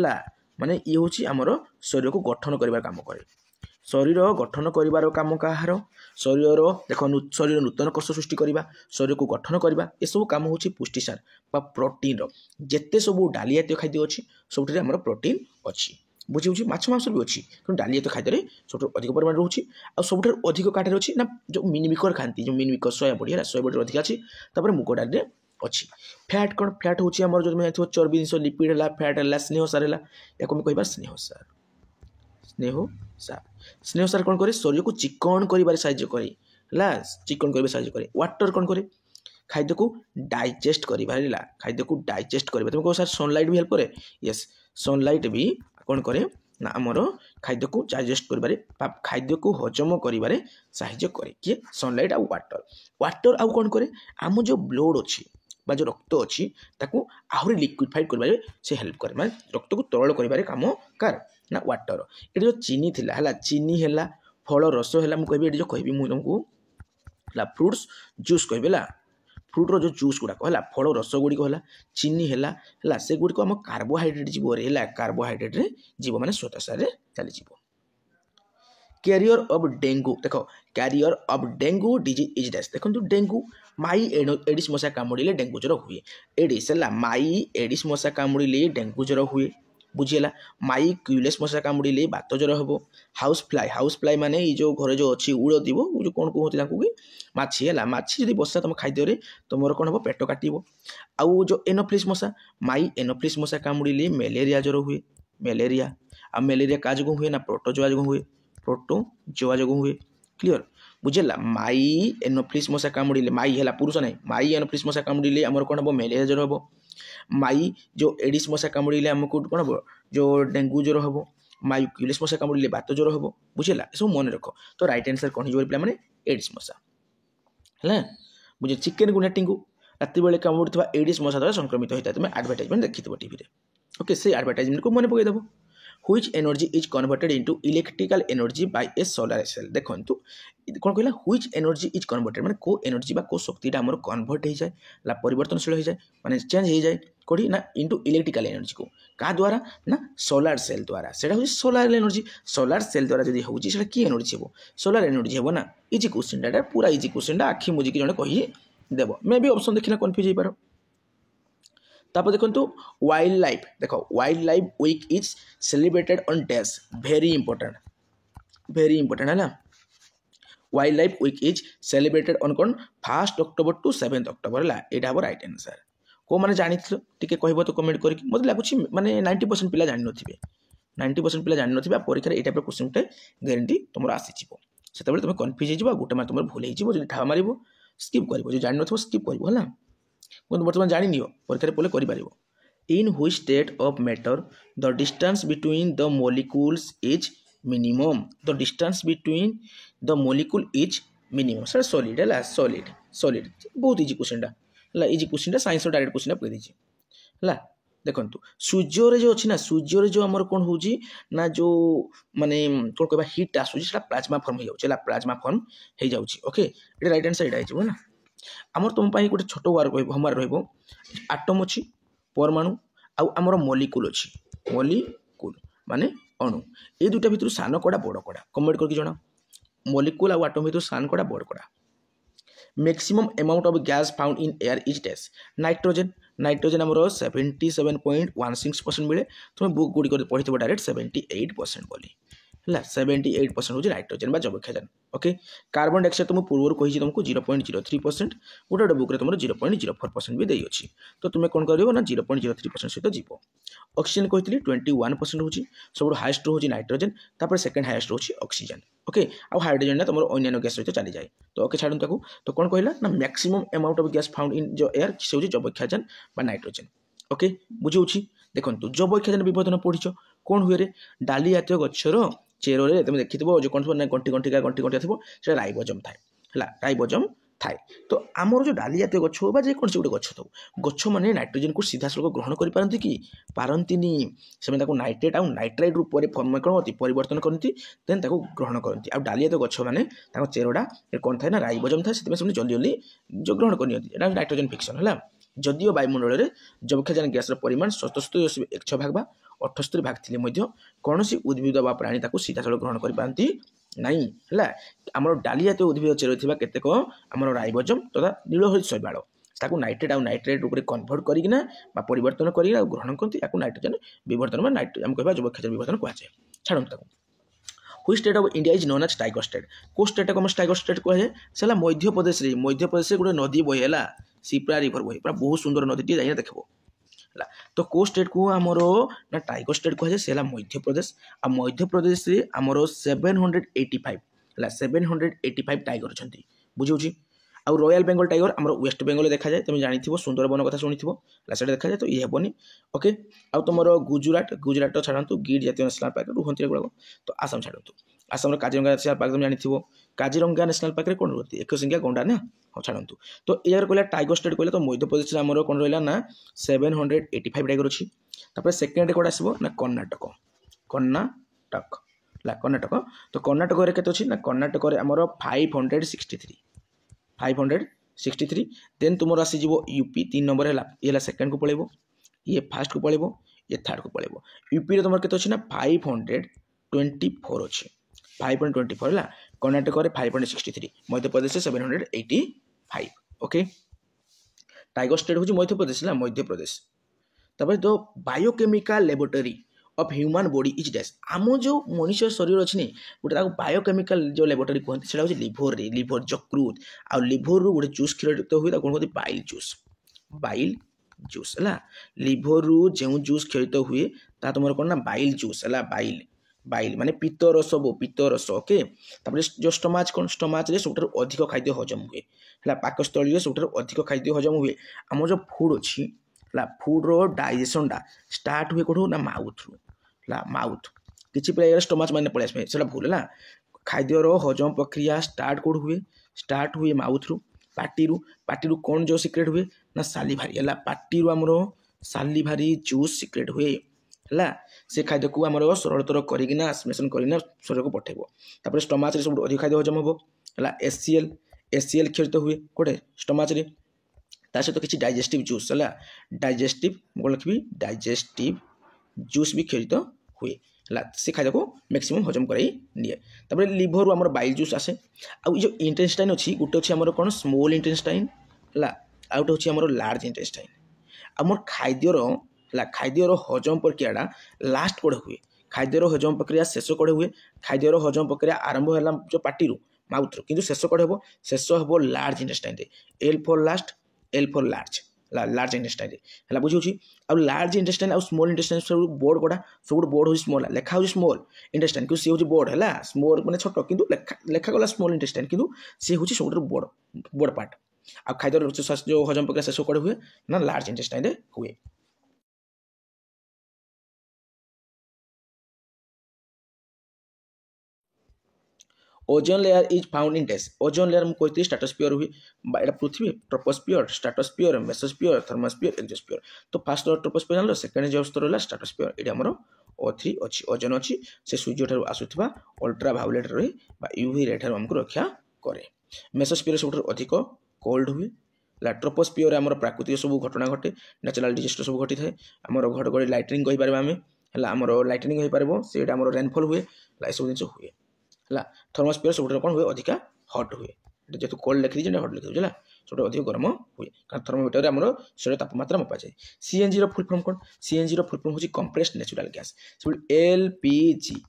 माने ये हूँ आमर शरीर को गठन कर काम करे शरीर गठन कर काम कहार शरीर देख शरीर नूतन कोष सृष्टि करवा शरीर को गठन करवा ये सब काम हूँ पुष्टिसार प्रोटीन जिते सब डाली जातीय खाद्य अच्छी सब आमर प्रोटीन अच्छी बुझी माछ मांस भी अच्छी कि डाली जातीय खाद्य सब अधिक परिमाण रोचे आ सब अधिक काटे अच्छी ना जो मिलमिकर खाती जो मिलमिकर सोया बड़ी है सोया बड़ी अधिक अच्छी मुग डाली अच्छी फैट कौन फैट हूँ आम जो चर्बी जिन लिपिड है फैट है स्नेहसार है या कह स्नेहसार स्नेहसार कौन करे शरीर को चिकन कर साहाय्य करे चिकन कर साहाय्य करे वाटर कौन करे खाद्य को डाइजेस्ट कर खाद्य को डाइजेस्ट कर तुम कह सर सनलाइट भी हेल्प करे यस सनलाइट भी कौन करे ना आमर खाद्य को डाइजेस्ट कर खाद्य को हजम कर साहाय्य करे किए सनलाइट आउ वाटर आउ कौन करे आम जो ब्लड अच्छी जो रक्त अच्छी ताकू आहरी लिक्विफाइड कर से हेल्प करे मैं रक्त को तरल कर काम कार ना वाटर ये जो चीनी थिला है चीनी है फल रस है मुझे जो कहि मुझे तुमको फ्रुट्स जूस कह फ्रुट्र जो जूस गुड़ाक है फल रस गुड़िक है चीनी है से गुड़िक आम कार्बोहाइड्रेट जीव है कार्बोहाइड्रेट जीव मैंने श्वेतसार चली कैरियर ऑफ डेंगू देख carrier of dengue disease is dash देखो डेंगू माई एडिस मशा कामुड़े डेंगू ज्वर हुए एडिस है माई एडिस मशा कामुड़े डेंगू ज्वर हुए बुझीला माई क्यूलेस मशा कामुड़े बात ज्वर हम हाउस फ्लाई माने ये जो घर जो अच्छी उड़ती जो कौन कहते कि माछी है माछी जब बसा तुम खाद्य तुम कौन हम पेट काटो आउ जो एनोफ्लिस मशा माई एनोफ्लिस मशा कामुड़े मेलेरिया ज्वर हुए मेलेरिया आ मेलेरिया क्या जो हुए ना प्रोटोजोआ जो हुए प्रोटोजोआ जो हुए क्लीयर बुझेला माई एनोफ्लिस मशा कामुड़े माई है पुरुष ना माई एनोफ्लिस मशा कामुड़े आम कौन हम मेलेरिया ज्वर हम माई जो एडिस मशा कामुड़े आमको कौन हम जो डेंगू ज्वर हम माई क्यूलिस मशा कामुड़े बात ज्वर हम बुझेला सब मन रख तो राइट आंसर कौन हो पे एडिस मशा है बुझे चिकेन गुना टिंगू राति बेले कामुड़ा एडिस मशा द्वारा संक्रमित होता है तुम एडवर्टाइजमेंट देखी टीवी ओके से एडवर्टाइजमेंट को मन पकईदेव which energy is converted into electrical energy by a solar cell देखो कौन कहला which energy is converted माने को एनर्जी बा को शक्तिटा हमर कन्वर्ट हो जाए ला परिवर्तनशील हो जाए माने चेंज हो जाए कोडी ना इनटू इलेक्ट्रिकल एनर्जी को का द्वारा ना सोलार सेल द्वारा सेटा हो सोलार एनर्जी सोलार सेल द्वारा जदी होउची सेटा की एनर्जी हेबो सोलार एनर्जी हेबो ना इजी क्वेश्चन डाटा पूरा इजी क्वेश्चन डा आखि मुजी की जने कहि देबो मे भी ऑप्शन देखिना कंफ्यूज हो पारो तापर देखो वाइल्ड लाइफ देखो wild life week is celebrated on dash very important है ना wild life week is celebrated on कौन 1 अक्टोबर टू 7 अक्टोबर ला एटा हमर राइट आंसर को माने जानि टिके कहबो तो कमेंट करके मते लागुची माने 90% पिला जानि नथिबे 90% पिला जानि नथिबे परीक्षा ए टाइप रो क्वेश्चन टे गारंटी तुमरो आसी छिबो सेते बेले तुम कंफ्यूज हो जिवो गोटे मार तुमरो भूल हो जिवो जदि ठा मारिबो स्किप करबो जे जानि नथिबो स्किप करबो हला कोन वर्तमान जानि नियो परीक्षा रे पले करि पारिबो in which state of matter the distance between the molecules is minimum the distance between the molecule is minimum sir solid है solid बहुत इजी क्वेश्चन ला easy question science direct question पकड़ दीजिए है देखो सूर्य रे जो अच्छी ना सूर्य रे जो आमर कौन होजी ना जो माने कौन कहबा हीट आसुची सेटा प्लाज्मा फॉर्म हो जाउची प्लाज्मा फॉर्म हो जाउची ओके एटा राइट हैंड साइड आइछ ना आमर तुम पाई गोटे छोटो वार होमवार रहबो एटम अछि परमाणु आउ आमर मॉलिक्यूल अछि मॉलिक्यूल माने अणु ए दुटा भितर सान कोडा बड़ कोडा कमेंट करके जणा मॉलिक्यूल आउ एटम भितर सान कोडा बड़ कोडा maximum amount of gas found in air is dash nitrogen आमर 77.16% मिले तुम बुक गुडी पढ़ी डायरेक्ट 78% बोली है 78% हूँ नाइट्रोजन जबक्षाजन ओके कार्बन डाइऑक्साइड तुम पूर्व कही तुमको 0.03% गोटे गोटे बुक तुम 0.04% भी देती तो तुम कौन कर 0.03% सहित जीव ऑक्सीजन कही 21% हूँ सब हाएस्ट हूँ नाइट्रोजन तापर सेकेंड हाएस्ट हूँ ऑक्सीजन ओके आउ हाइड्रोजन तुम अन्य गैस सहित चली जाए तो ओके छाड़ ताको तो कौन कहला ना maximum amount of gas found in जो एयर से हूँ जबक्षाजन नाइट्रोजन ओके बुझे देखो जबक्षाजन विभेदन पढ़ी कौन हुए डाली जातीय गचर चेर तुम देखी जो कौन गंटी गंटिका थो से राइबोजम थाए राइबोजम थाए तो आमर जो डाली जातीय गछ हो जे कौन से गोटे गछ थो गछ मैंने नाइट्रोजन को सीधा सड़क ग्रहण करें कि पारती से नाइट्रेट आउ नाइट्राइड रूप कौन करती परिवर्तन करती देन ग्रहण करती आ डाली जातीय गछ मैंने चेरटा कौन थाए ना राइबोजम थाए से जल्दी जल्दी जो ग्रहण कर नाइट्रोजन फिक्शन है जदिव वायुमंडल में जबक्षाजन गैस परिमाण 77 भाग बा 78 भाग थी कौन सी उद्भिद बा प्राणी सीधा सड़क ग्रहण करपारती नाई है आमर डाली जातीय उद्भिद चेर केतेक आमर राइबोजम तथा नीलहरित शैवाल ताकू नाइट्रेट आउ नाइट्रेट रूप कन्वर्ट करना परिवर्तन कर ग्रहण करती नाइट्रोजन विवर्तन आम कह जबक्षाजन विवर्तन कहुए छाड़ हुई state of India is known as tiger state को स्टेट को टाइगर स्टेट कहुए से मध्य प्रदेश गोटे नदी बहे है सिप्रा रिवर बहे पूरा बहुत सुंदर नदी जाइए देखो तो को स्टेट को आमर ना टाइगर स्टेट कहुए से मध्य प्रदेश आ मध्य प्रदेश रे आमर 785 है 785 टाइगर अच्छा बुझे आउ रॉयल बेंगल टाइगर आमर वेस्ट बेंगल देखा जाए तुम जानी सुंदरबन कथा शुणी से देखा जाए तो ये हेनी ओके आउ तुम गुजरात छाड़ू गिर जातीय नेशनल पार्क रुहती गुड़ाक तो आसाम छाड़ू आसाम काजिरंगा नेशनल पार्क तुम जानी काजिरंगा नेशनल पार्क में कौन रुहती एक सिंगिया गंडा ना हाँ छाड़ू तो ये कहला टाइगर स्टेट कहले तो मध्य प्रदेश आमर कौन रहा ना 785 टाइगर अच्छी सेकेंड कौन आसो ना कर्णाटक तो कर्णाटक के ना कर्णाटक आमर 563 देन तुम आसीज यूपी 3 नंबर है ये सेकेंड को पड़ेब ये फास्ट को पड़ेब ये थर्ड को पड़ेब यूपी तुम के ना 524 अच्छे 524 है Karnataka 563 Madhya Pradesh 785 okay tiger state हूँ मध्य प्रदेश ना मध्य प्रदेश तब तो biochemical laboratory of human body is dash आम जो मनुष्य शरीर अच्छे गोटे बायोकेमिकल जो लैबोरेटरी कहते हैं लिभर लिभर जकृत आ लिभर रू गोटे जूस क्षीर हुए कौन कहते बाइल जूस है लिभर रू जो जूस क्षरित हुए तुम कौन ना बाइल जूस है बाइल माने पित्त रस ओके जो स्टोमाच कौन स्टोमाच रे सब अधिक खाद्य हजम हुए है पाकस्थली सब अधिक खाद्य हजम हुए आम जो फूड अच्छी फूड रो डाइजेशन टा स्टार्ट हुए कौन ना माउथ रू माउथ किसी पिला स्टोमाच माने पड़े से भूल है खाद्यर हजम प्रक्रिया स्टार्ट हुए माउथ रू पार्टी रू कौन जो सिक्रेट हुए ना सालिभारी है पार्टी रू आमर सालिभारी जूस सिक्रेट हुए है से खाद्य को आम सरलतर करना एस्टिमेशन करना शरीर को पठेब तापर स्टोमाच सब अधिक खाद्य हजम हम है एसीएल क्षरित हुए कोटे स्टोमाच सहित किसी डाइजेस्टिव जूस है डाइजेस्टिव कौन लिखी डाइजेस्टिव जूस भी क्षरित हुए है से खाद्य को मैक्सिमम हजम कराई निए तापर लिभर आम बाइल जूस आसे आउ जो इंटेस्टाइन अच्छी गोटे अच्छी आम कौन स्मॉल इंटेस्टाइन है आउ गोटे आम लार्ज इंटेस्टाइन आम खाद्यर खाद्यर हजम प्रक्रिया लास्ट कड़े हुए खाद्यर हजम प्रक्रिया शेष कड़े हुए खाद्यर हजम प्रक्रिया आरंभ है जो पार्टी माउथ रू किंतु शेष कड़े हम शेष हम large intestine L for last L for large large intestine है बुझे आ लार्ज इंटेस्टाइन आ स्मॉल इंटेस्टाइन सब बोर्ड कड़ा सब बोर्ड हो स्मॉल लेखा हो स्मॉल इंटेस्टाइन कि सी हूँ बोर्ड है स्मॉल मैंने छोट कि लेखा गला स्मॉल इंटेस्टाइन कि सी हूँ सब बोर्ड बोर्ड पार्ट आ खाद्य जो हजम प्रक्रिया शेष कड़े हुए ना लार्ज इंटेस्टाइन हुए ozone layer is found in test ozone layer में कोई स्ट्रेटोस्फियर हुए एटा पृथ्वी troposphere stratosphere mesosphere thermosphere exosphere तो फास्ट ट्रोपोस्फियर जानलो सेकेंड जो स्तर है स्ट्रेटोस्फियर ये आमर O3 अच्छी ओजोन अच्छी से सूर्य ठार आसुवा अल्ट्रा भायोलेट रे यूवी रे ठार हमको रक्षा करे मेसोस्फियर सब अधिक कोल्ड हुए ट्रोपोस्फियर आमर प्राकृतिक सब घटना घटे नेचुरल डिजास्टर सब घटी थाए आमर घड़घड़ी लाइटनिंग कहि पारे आमे हला आमर लाइटनिंग हो पारबो सेटा आमर रेनफॉल हुए सब जिन हुए है थर्मोस्फियर सब कौन हुए अधिका हट हुए जेहतु कोल्ड लिखी दीजिए हट लिखी दीजिए सब अधिक गर्म हुए कारण थर्मोमीटर आम शरीर तापमात्रा मपा जाए सीएनजी फुल फॉर्म कौन सीएनजी फुल फॉर्म हूँ कंप्रेस्ड नेचुरल गैस सब एलपीजी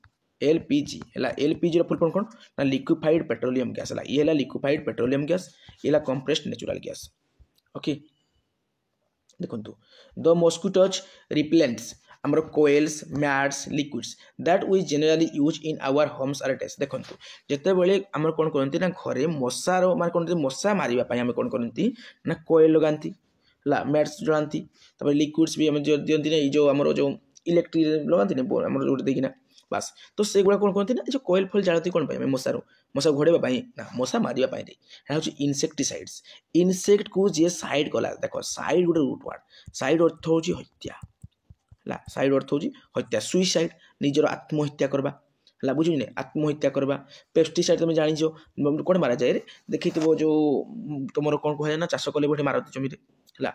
है एलपीजी फुल फॉर्म कौन ना लिक्विफाइड पेट्रोलियम गैस है ये लिक्विफाइड पेट्रोलियम गैस ये कंप्रेस्ड नेचुरल गैस ओके देखो द मॉस्किटोज रिपेलेंट्स आमर coils mats liquids that we generally use in our homes are test देखो जिते बड़े आम कौन करती ना घरे मशार मान कौन मशा मारे आम कौन करती ना कोएल लगाती है मैट्स जलाती लिक्विड्स भी दिखती ना जो आम जो इलेक्ट्रिक लगाती आम जो देखना बास तो से गुड़ा कौन कहते ना जो कोएल फल जालती कौन मशार मशा घोड़ाई ना मशा मारे हूँ इनसेक्टिसाइड्स इनसेक्ट को जी साइड कला देख साइड गोटे रूट वार्ड साइड अर्थ हूँ हत्या है साइड अर्थ हूँ हत्या सुइसाइड निजर आत्महत्या करवा है बुझे आत्महत्या करवा पेस्टिसाइड तुम जान कौन मारा जाए देखी जो तुम कौन कह ना चाष कले गोटे मारती जमी है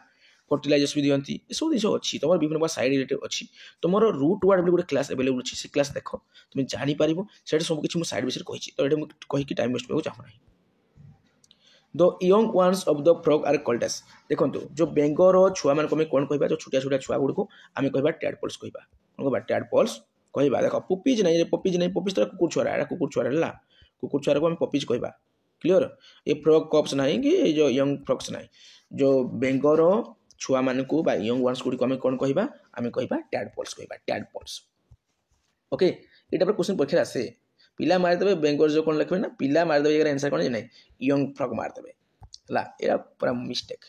फर्टिलाइजर्स भी दिखती सब जिन अच्छी तुम विभिन्न प्रकार साइड रिलेटेड अच्छी तुम रूट वार्ड भी गोटे क्लास एवेलेबल अच्छी से क्लास देख तुम जापर से सबकि साइड विषय कही तो ये कहीकि टाइम वेस्ट करने चाहूना the young ones of the frog are called as देखो जो बेंगर छुआ मान कौन कह जो छोटिया छोटिया छुआ गुड़ को आम कह टैडपोल्स कह कौन कह टैडपोल्स कह देख पपीज नहीं पपीज तो कुकुर छुआ है कुकुर छुआ को आम पपीज कह क्लीयर ये फ्रॉग कप्स ना कि जो यंग फ्रॉग्स ना जो बेंगर छुआ मान को यंग वन्स गुड़ी को आम कौन कह आम कह टैडपोल्स कह टैडपोल्स ओके ये क्वेश्चन परीक्षा आसे पिला मारिदेवे बेंगल जो कौन लिखे ना पिला मारिदेवे यार आंसर कौन ना यंग फ्रॉग मारिदेवे है ये पूरा mistake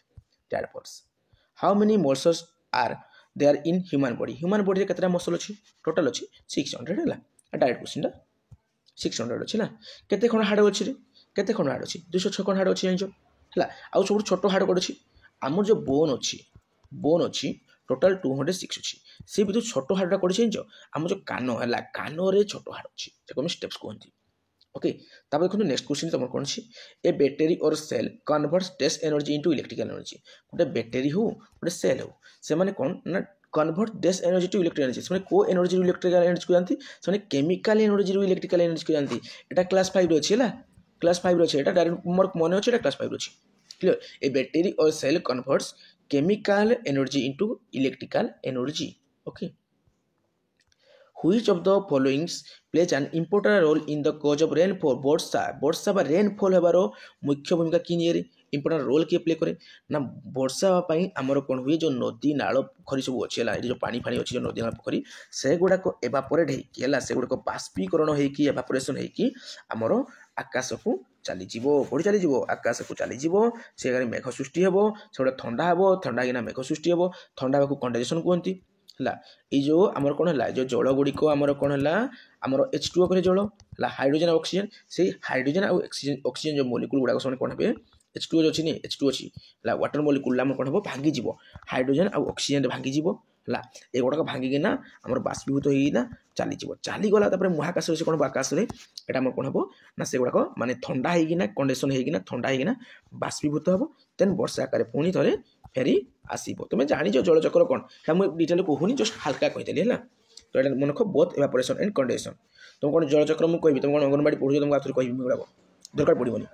tadpoles how many muscles are there in human body केतटा मसल अच्छी टोटाल अच्छी 600 है डायरेक्ट क्वेश्चन 600 अच्छी ना केते खंड हाड़ अच्छी केते खंड हाड़ अच्छी 206 खंड हाड़ अच्छी जान है आउ सब छोट हाड़ कौन अच्छी आम जो बोन अच्छी टोटाल 206 अच्छी से भी छोट हाड़ा कौन जान आम जो कान है कान छोट हाड़ अच्छी स्टेप्स कहती ओके तापर देखो नेक्स्ट क्वेश्चन तुम कौन अच्छी ए बैटेरी और cell converts test energy into electrical energy गोटे बैटेरी हो गोटे सेल हो से माने कौन ना कन्वर्ट डेस एनर्जी टू इलेक्ट्रिकल एनर्जी से को एनर्जी रू इलेक्ट्रिकल एनर्जी को जानती से केमिकल एनर्जी रू इलेक्ट्रिकल एनर्जी को जानती एटा क्लास 5 रे अछि है क्लास 5 रे अछि एटा डायरेक्ट मोर मन अछि एटा क्लास 5 रे अछि क्लियर ए बैटेरी और cell converts chemical energy into electrical energy okay which of the following plays an important role in the cause of rainfall वर्षा बा रेनफॉल हेबारो मुख्य भूमिका कि निये इंपोर्टेंट रोल किए प्ले करे ना वर्षा पाई आमर कौन हुए जो नदी नाल पोखरी सब अच्छी है जो पानी फानी अच्छी जो नदी नाल पोखरी से गुड़ाक एवापोरेट होगी से गुड़ाक बाष्पीकरण होगी एवापोरेशन होगी आमर आकाश को चलीज बढ़ी चलीज आकाश को चलीज से मेघ सृष्टि हे से थंडा हे थंडा कि मेघ सृष्टि हे थंडा को कंडेंसेशन कहती है ये जो आमर कौन है जो जल गुड़िक आमर कौन है आमर H2O करे जल हाइड्रोजन ऑक्सीजन से हाइड्रोजन और ऑक्सीजन जो मॉलिक्यूल गुड़ाक से कौन है H2O अच्छी नहीं H2O अच्छी वाटर मॉलिक्यूल कौन हम भांगी हाइड्रोजन और ऑक्सीजन भांगी है एगुड़ाक भांगिकिना आम बाष्पीभूत होना चलीज चलीगला महाकाश से कौन आकाश में यहाँ कौन हम ना से गुड़ाक माने ठंडा होना कंडेसन होना ठंडा होना बाष्पीभूत हम देन वर्षा आकार पुणी थे फेरी आसो तुम जानी जलचक्र कौन है मुझे डिटेल कहूनी जस्ट हल्का कहीदेली है तो ये मन रख बोथ इवापोरेशन एंड कंडेंसेशन तुम कौन जलचक्र मुझे कहि तुम कौन अंगनवाड़ी पढ़ू तुमको आखिर कह गुड़ाक दरकार पड़ोनी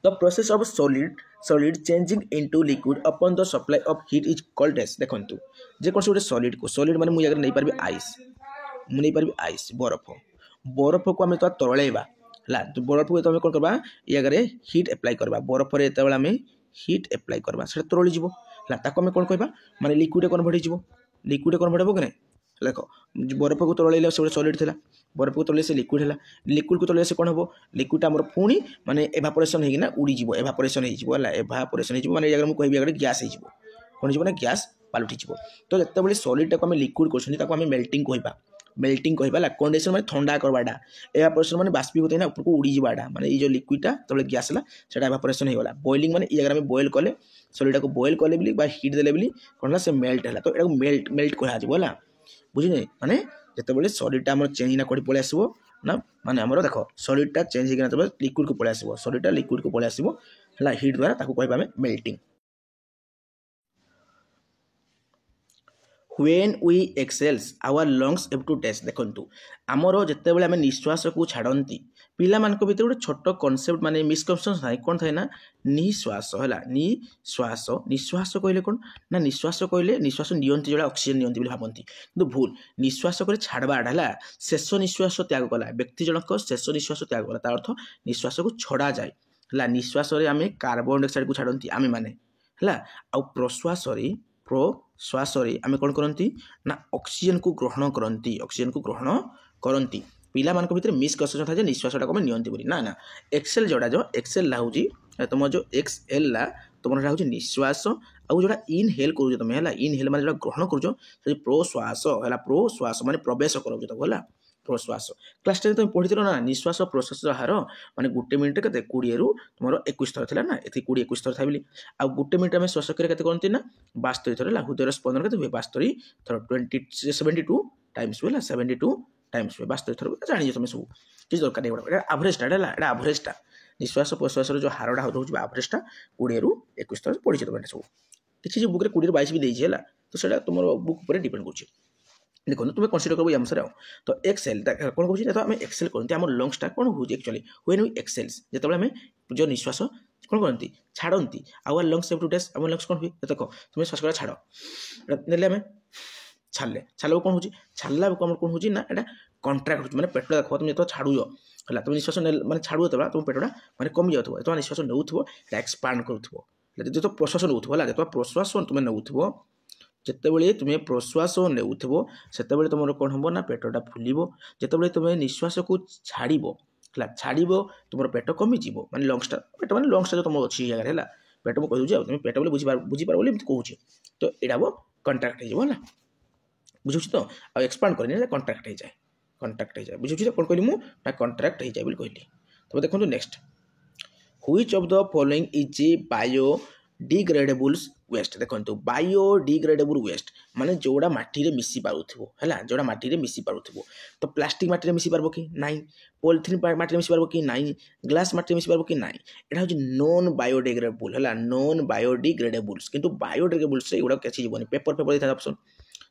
the process of solid changing into liquid upon the supply of heat is called as देखंतु जे कौन गोटे सॉलिड को सॉलिड माने मुझे नहीं पार्बी आइस मुझे नहीं पार्बी आइस बरफ को आम तो तरलेबा है तो बरफ को तुम कौन करवा ये हीट एप्लाई करवा बरफ में जो आम हीट एप्लाई करवा से तरलीज है आम कौन कह माने लिक्विड कन्वर्ट हो लिक्विड कन्वर्ट हो कि नहीं देख बरफ को तरल से सॉलिड थी बरफ को तरल से लिक्विड है लिक्विड को तरल से कौन हम लिक्विड आम पुणी माने एवापोरेशन होना उड़ीज एवापोरेशन हो एवापोरेशन हो माने मुझे कहबी गैस हो कौन हो गैस पलटि तो जिते सॉलिड को लिक्विड कर मेल्टिंग कहवा मेल्टिंग कहवा कंडेंसेशन माने ठंडा करवाटा एवापोरेशन माने बाष्पीभूत होना ऊपर उड़ी जावाटा माने ये जो लिक्विडटा तब गैस है से एवापोरेशन होगा बॉइलिंग माने ये जगह बॉइल कले सॉलिड को बॉइल कले हीट देले कौन से मेल्ट है तो ये मेल्ट मेल्ट कह बुझे माने जिते सॉलिडटा आम चेंज होना कौटी पलि आसो ना माने आमर देख सॉलिडटा चेंज होना तब लिक्विड को पलि आसो सॉलिडटा लिक्विड को पलि आसो है हीट द्वारा ताको कहबा आम melting When we exhales our lungs have to test देखंतु आमर जिते बड़े आम निश्वास को छाड़ती पिला मान भर गोटे छोट कनसेप्ट माने मिसकनसेप्शन थाए कौन थाए ना निश्वास है निश्वास निश्वास कहले कौन ना निश्वास कहले निश्वास नियंती जो ऑक्सीजन नियंती भावती किंतु भूल निश्वास कर छाड़बाटा है शेष निश्वास त्याग कला व्यक्ति जनक शेष निश्वास त्याग कला तार अर्थ निश्वास को छड़ा जाए है निश्वास आम कार्बन डाइऑक्साइड को छाड़ती आम मैंने है प्रश्वास प्रश्वास आम कौन करती ना ऑक्सीजन को ग्रहण करती ऑक्सीजन को ग्रहण करती पिला मान भर मिसकनसेप्शन था निश्वासटा को नियंती बोली ना ना एक्सेल जोड़ा जो एक्सेल हूँ तुम जो एक्सएल तुम हूँ निश्वास आउ जोड़ा इनहेल कर तुम है इनहेल माने जो ग्रहण कर प्रश्वास है प्रश्वास माने प्रवेश कर है प्रश्वास क्लास 10 तुम पढ़ी ना निश्वास प्रश्वास हार माने गोटे मिनट के 20 रु तुम 21 थर था ना ये 20-21 थर था आ गोटे मिनट आम श्वास क्रिया करती ना 72 थर हृदय स्पंदन के 72 थर 72 टाइम्स हुए 72 टाइम्स हुए 72 थर जानी तुम सब किसी दरकार नहीं एवरेजटा है एवरेजटा निश्वास प्रश्वास जो हारटा रोज एवरेजटा 20 रु 21 थर पढ़ी तुम सब देखिए बुक 20-22 भी देती है तो सर तुम बुक पर डिपेंड कर देखो तुम कनसीडर कर आंसर आओ तो एक्सेल कौन कौन तो आम एक्सेल करते आम लंग्सटा कौन हो एक्चुअली व्हेन वी एक्सेल्स जो आम जो निश्वास कौन करती छाड़ती our lungs have to test आम लंग्स कौन हुए देख तुम श्वास छाड़ ने आम छाड़े छाड़ा कौन हो छाड़ा कौन हो ना यहाँ कंट्राक्ट हो पेट देख तुम जो छाड़ है तुम निश्वास मैंने छाड़ू तो तुम पेटा मैंने कमी जाऊ जो निश्वास नौ एक्सपांड करूँ जो प्रश्वास नौ जो प्रश्वास तुम नौ जितेबले तुम्हें प्रश्वास नेउथ से तुम कौन हम ना पेटा फुल जितेबले तुम्हें निश्वास को छाड़ है छाड़ तुम पेट कमिज माने लंग्सटा पेट मैंने लंग्सटा जो तुम अच्छी जगह है पेट मुझे कहूँ तुम पेट बोले बुझीपार बोली कहूँ तो यहाँ कंट्राक्ट हो बुझे तो आ एक्सपांड करनी कंट्राक्ट हो जाए बुझे कौन कहली मुझे कंट्राक्ट हो जाए कहली तब देखो next which of the following is a biodegradables waste देखो बायोडिग्रेडेबल वेस्ट माने जोड़ा माटी रे मिसी पारुथिबो हैला जोड़ा माटी रे मिसी पारुथिबो तो प्लास्टिक माटी रे मिसी पारबो कि नाही पॉलिथीन माटी रे मिसी पारबो कि नाही ग्लास माटी रे मिसी पारबो कि नाही एटा हो नॉन बायोडिग्रेडेबल हैला नॉन बायोडिग्रेडेबल्स किंतु बायोडिग्रेडेबल्स रे एगुडा कैछि जीवनी पेपर पेपर देता ऑप्शन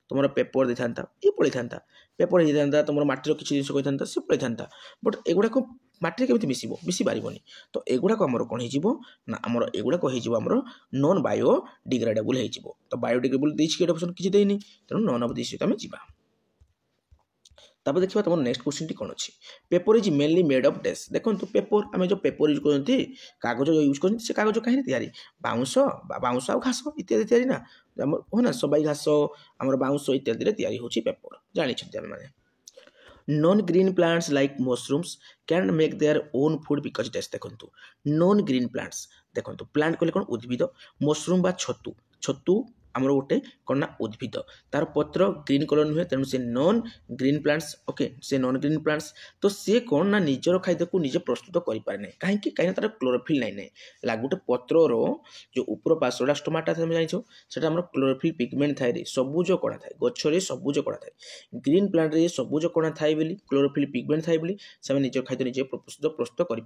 तुम पेपर दे था ये पड़ी था पेपर हो था तुम माटीर किसी जिन कही था सी पड़ी था बट एगुड़ाक माटी केमी मिसी पारबनी तो एगुड़ाक आमर कौन हो आमर एगुड़ाक हो नॉन बायोडिग्रेडेबल हो तो बायोडिग्रेडेबल देखिए ऑप्शन किसी देनी तेणु नॉन ऑफ दिस आम जा तापर देखा तुम नेक्स्ट क्वेश्चन टी कौन अच्छी paper is mainly made of dash देखो पेपर आम जो पेपर यूज करते कागज यूज करते कागज कहीं तैयारी बाउंस बाउंस आ घास इत्यादि तैयारी ना हो ना सबाई घास आम बाउंस इत्यादि तैयारी होची पेपर जानते आम मैंने non green plants like mushrooms can make their own food because dash देखो नॉन ग्रीन प्लांट्स देखो प्लांट कहले कौन उद्भिद मशरूम बा छतु छतु आमर गोटे कौन ना उद्भिद तार पत्र ग्रीन कलर नुहे तेणु से नॉन ग्रीन प्लांट्स ओके से नॉन ग्रीन प्लांट्स तो सी कौन ना निजर खाद्य को निजे प्रस्तुत करें ना कहीं तार क्लोरोफिल नाई ना गोटे पत्रर जो ऊपर पार्श्वटा स्टोमाटा तुम जान से क्लोरोफिल पिगमेंट थाए सबुज कणा थाए गचर सबुज कणा थाए ग्रीन प्लांट रे सबुज कणा थाए बोली क्लोरोफिल पिगमेंट थाए बोली से निजर खाद्य निजे प्रस्तुत करें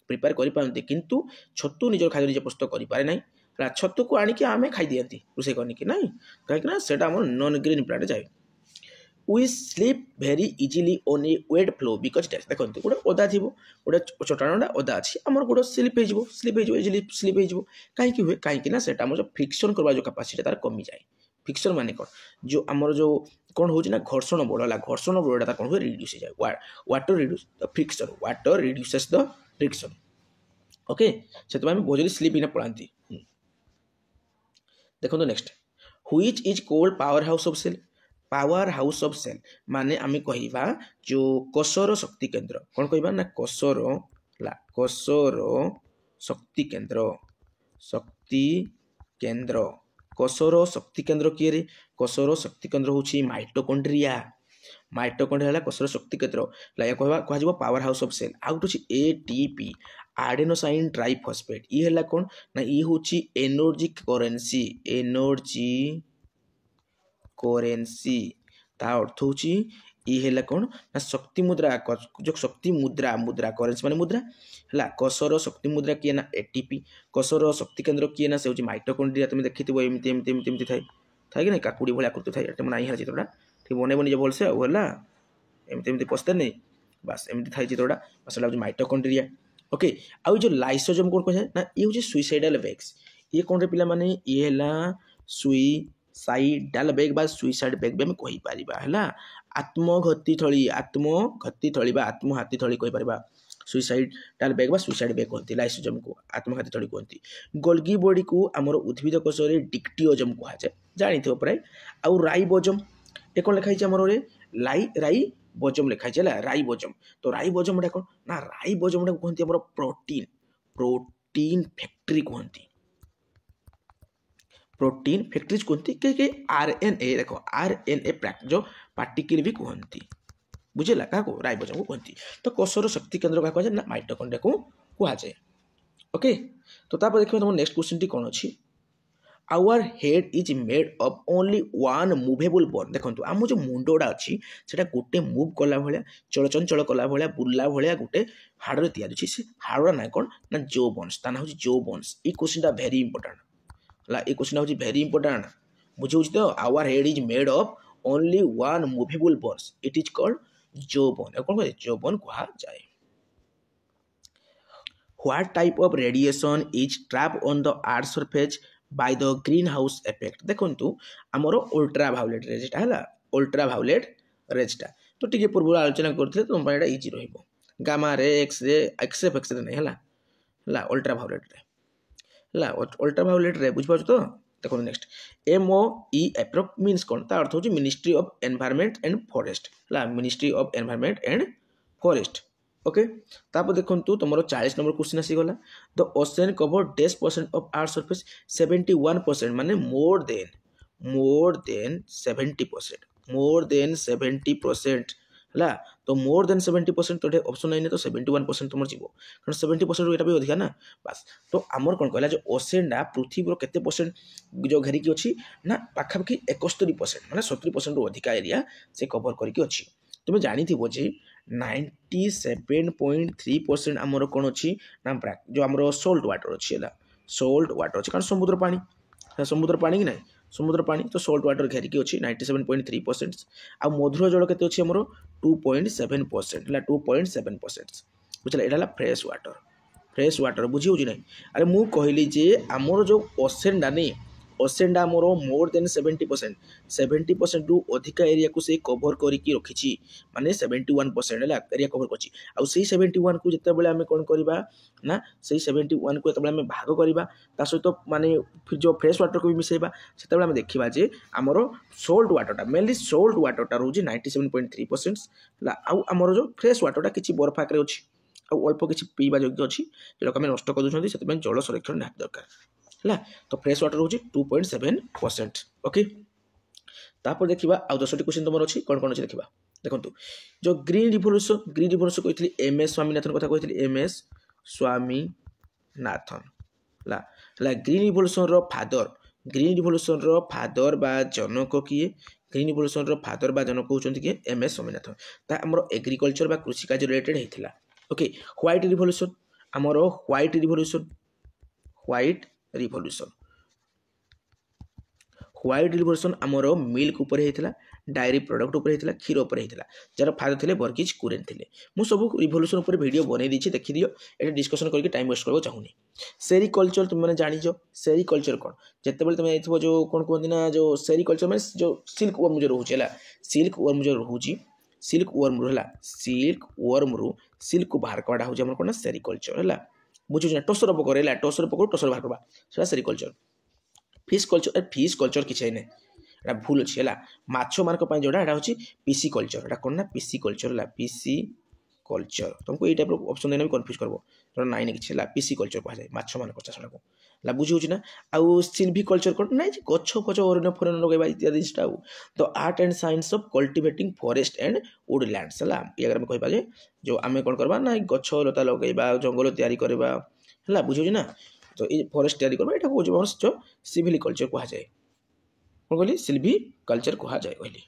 प्रिपेयर करें किंतु छतु निजर खाद्य निजे प्रस्तुत करें ना छतु को आणिकी आमे खाई दियंती रोसे करनी ना कहीं सेटा आम नॉन ग्रीन प्लांट जाए we sleep very easily on a wet floor because देखो गोटे ओदा थी गोटे चटाणटा ओदा अच्छी आम गोटे स्लीप हो इजिली स्लीप हो कहीं हुए कहीं सेटा आम जो फ्रिक्शन करवा जो कैपेसिटी तार कमी जाए फ्रिक्शन माने कौन जो आमर जो कौन हो घर्षण बल घर्षण बलटा कौन हुए रिड्यूस हो जाए water reduce the friction water reduces the friction okay से बहुत जल्दी स्लीप इन पड़ाती देखो next which is called powerhouse of cell माने आमे कहिबा जो कोषर शक्ति केंद्र कौन कहिबा ना कोषर शक्ति केंद्र कोषर शक्ति केंद्र किए रे कोषर शक्ति केंद्र होची माइटोकॉन्ड्रिया है कोषर शक्ति केंद्र या कह power house of sell out होची एटीपी आडेनोसाइन ट्राइफॉस्फेट ये है कौन ना ये होची एनर्जी करेंसी ता अर्थ होची ये है कौन ना शक्ति मुद्रा जो शक्ति मुद्रा करेंसी माने मुद्रा है कोषर शक्ति मुद्रा किए ना एटीपी कोषर शक्ति केंद्र किए ना से होची माइटोकॉन्ड्रिया तुम देखिथिबो एमती थाए कि नहीं काकुड़ी भाई आकृति थाए ना ही चित्रटा ठीक बनैब निजे भलसे आला एमती पस्ते नहीं बास एमती थाए चित्रटा बस माइटोकॉन्ड्रिया ओके आउ जो लाइसोजोम कौन कहे ना ये हूँ सुइसाइडल बैग्स ये कौन रे पिला माने ये है सुइसाइडल बैग बा सुइसाइड बैग भी आम कहीपर है आत्मघाती थली आत्मघाती थली कहीपर सुइसाइडल बैग बा सुइसाइड बैग कहते लाइसोजोम को आत्मघाती थली कहते गोल्गी बॉडी को आमर उद्भिद कोष डिक्टियोजोम कहुए जानी प्राय आउ राइबोजोम ये कौन लिखाई आमर राइबोजोम लिखाई है राइबोजोम तो राइबोजोम कौन ना राइबोजोम कहते प्रोटीन फैक्ट्री कहती प्रोटीन फैक्ट्रीज कहती कहीं आरएनए देखो आरएनए जो पार्टिकल भी कहती बुझेगा क्या राइबोजोम को कहती तो कोषर शक्ति केंद्र क्या कहुए ना माइटोकॉन्ड्रिया को कहुए ओके तो देखिए तुम नेक्स्ट क्वेश्चन टी कौन अच्छी our head is made of only one movable bone देखो आम जो मुंडा अच्छी से गोटे मुव कला भाया चलचंचल कला भाया बुला भाया गोटे हाड़ तैयारी से हाड़ ना कौन ना जो बोन्स ता ना हूँ जो बोन्स ये क्वेश्चन भेरी इंपोर्टाट है ये क्वेश्चन हूँ भेरी इंपोर्टाट बुझे तो our head is made of only one movable bones it is called जो बोन कौन कहे जो बोन कहा जाए what type of radiation is trap on the earth surface by the greenhouse effect देखो आमर अल्ट्रा भायोलेट रेजटा है ultra violate रेजटा तो टी पूर्व आलोचना करते तुम इजी रहा गामा रे एक्सरे एक्सरे नहीं है अल्ट्रा भायोलेट रे अल्ट्रा भायोलेट रे बुझ तो देखो नेक्स्ट MOE एप्रोक मीन्स कौन ता अर्थ हो ministry of environment and forest ministry of environment and forest okay तापर देखो तुम 40 नंबर क्वेश्चन आसीगला the ocean cover 10% of earth surface 71% माने मोर देन 70% है तो मोर देन 70% तो ऑप्शन नहीं तो 71% तुम जीव कारण 70% ये भी अधिका ना बस तो आमर कौन कहला जो ओशेनटा पृथ्वी केते परसेंट जो घेरिकी अच्छी ना पाखापाखि 71% माने 70% रु अधिका एरिया से कवर करके अच्छी तुम जानी थी जे 97.3% आमर कौन अच्छी ना जो आमर सोल्ट वाटर अच्छी है सोल्ट वाटर अच्छी कारण समुद्र पानी कि ना समुद्र पानी तो सोल्ट वाटर घेरिकी अच्छी 97.3% आ मधुर जल के अच्छी आमर 2.7% 2.7% बुझे यहाँ फ्रेश वाटर बुझी हो ना अरे मुझे कहली जे आमर जो ओशेनटा नहीं ओशेनटा मोर मोर देन 70% रु अधिका एरिया को से कवर करके रखी माने 71% एरिया कवर कर 71 को जिते बड़े आम कौन करवा ना से 71 को जिते भाग करवा सहित माने जो फ्रेश वाटर को भी मिसेबा से आम देखा जे आमर सोल्ट वाटरटा मेनली सोल्ट वाटरटा रोज 97.3% आमर जो फ्रेश वाटरटा किसी बर्फ आकार अच्छी अल्प किसी पीवा योग्य अच्छी जो आम नष्ट कर जल संरक्षण निहाती दरकार है। तो फ्रेश वाटर रोचे 2.7%। ओके तापर देखा आउ 10टी क्वेश्चन तुम अच्छी कौन कौन अच्छी देखा देखो जो ग्रीन रिवोल्यूशन कही एम एस स्वामीनाथन कथा कही एम एस स्वामीनाथन है ग्रीन रिवोल्यूशन रो फादर बा जनक किए ग्रीन रिवोल्यूशन रो फादर बा जनक होचंती किए एम एस स्वामीनाथन ता हमरो एग्रीकल्चर बा कृषि कार्य रिलेटेड हेतिला। ओके व्हाइट रिवोल्यूशन हमरो व्हाइट रिवोल्यूशन आमर मिल्क उपर होता डायरी प्रोडक्ट उपर होता क्षीर उपर होता जार फादर थे वर्गीज कुरेन थे मुझे सब रिवोल्यूशन उपर वीडियो बनई देछि देखि दियो एटा डिस्कशन करके टाइम वेस्ट करबो चाहूनी। सेरिकल्चर तुम मैंने जानिछ सेरिकल्चर कौन जितेबाला तुम जाइथिबो जो कौन कहते ना जो सेरिकल्चर माने जो सिल्क वर्म जो रोचे है सिल्क वर्म जो रोचे सिल्क वर्म है सिल्क वर्म रु सिल्क को बाहर करवाटा हूँ आम कौन सेरिकल्चर है बुझे टोसर पक टोसर पक टोसर बाहर करवा से सेरिकल्चर। फिश कल्चर किसी ना एटा भूल अच्छी है माछ मान जोड़ा एटा हूँ पीसी कल्चर एटा कौन ना पीसी कल्चर है पीसी कल्चर तुमको ये टाइप ऑप्शन देना भी कन्फ्यूज कर नाइन किसी है पीसी कल्चर कहुए माछ मान चाषा को बुझी ना आउ सिल्वी कल्चर कौन ना गछ फच अरण्य फरण्य लगेगा इत्यादि तो art and science of cultivating forest and Woodlands है ये अगर कह जो आम कौन करवा ना गछ लता लगेगा जंगल तैयारी करवा है बुझे ना तो ये फॉरेस्ट तैयारी करवा यहाँ कौन जो सिविल कल्चर कहुए कौन कहली सिल्वी कल्चर कहुए कहली।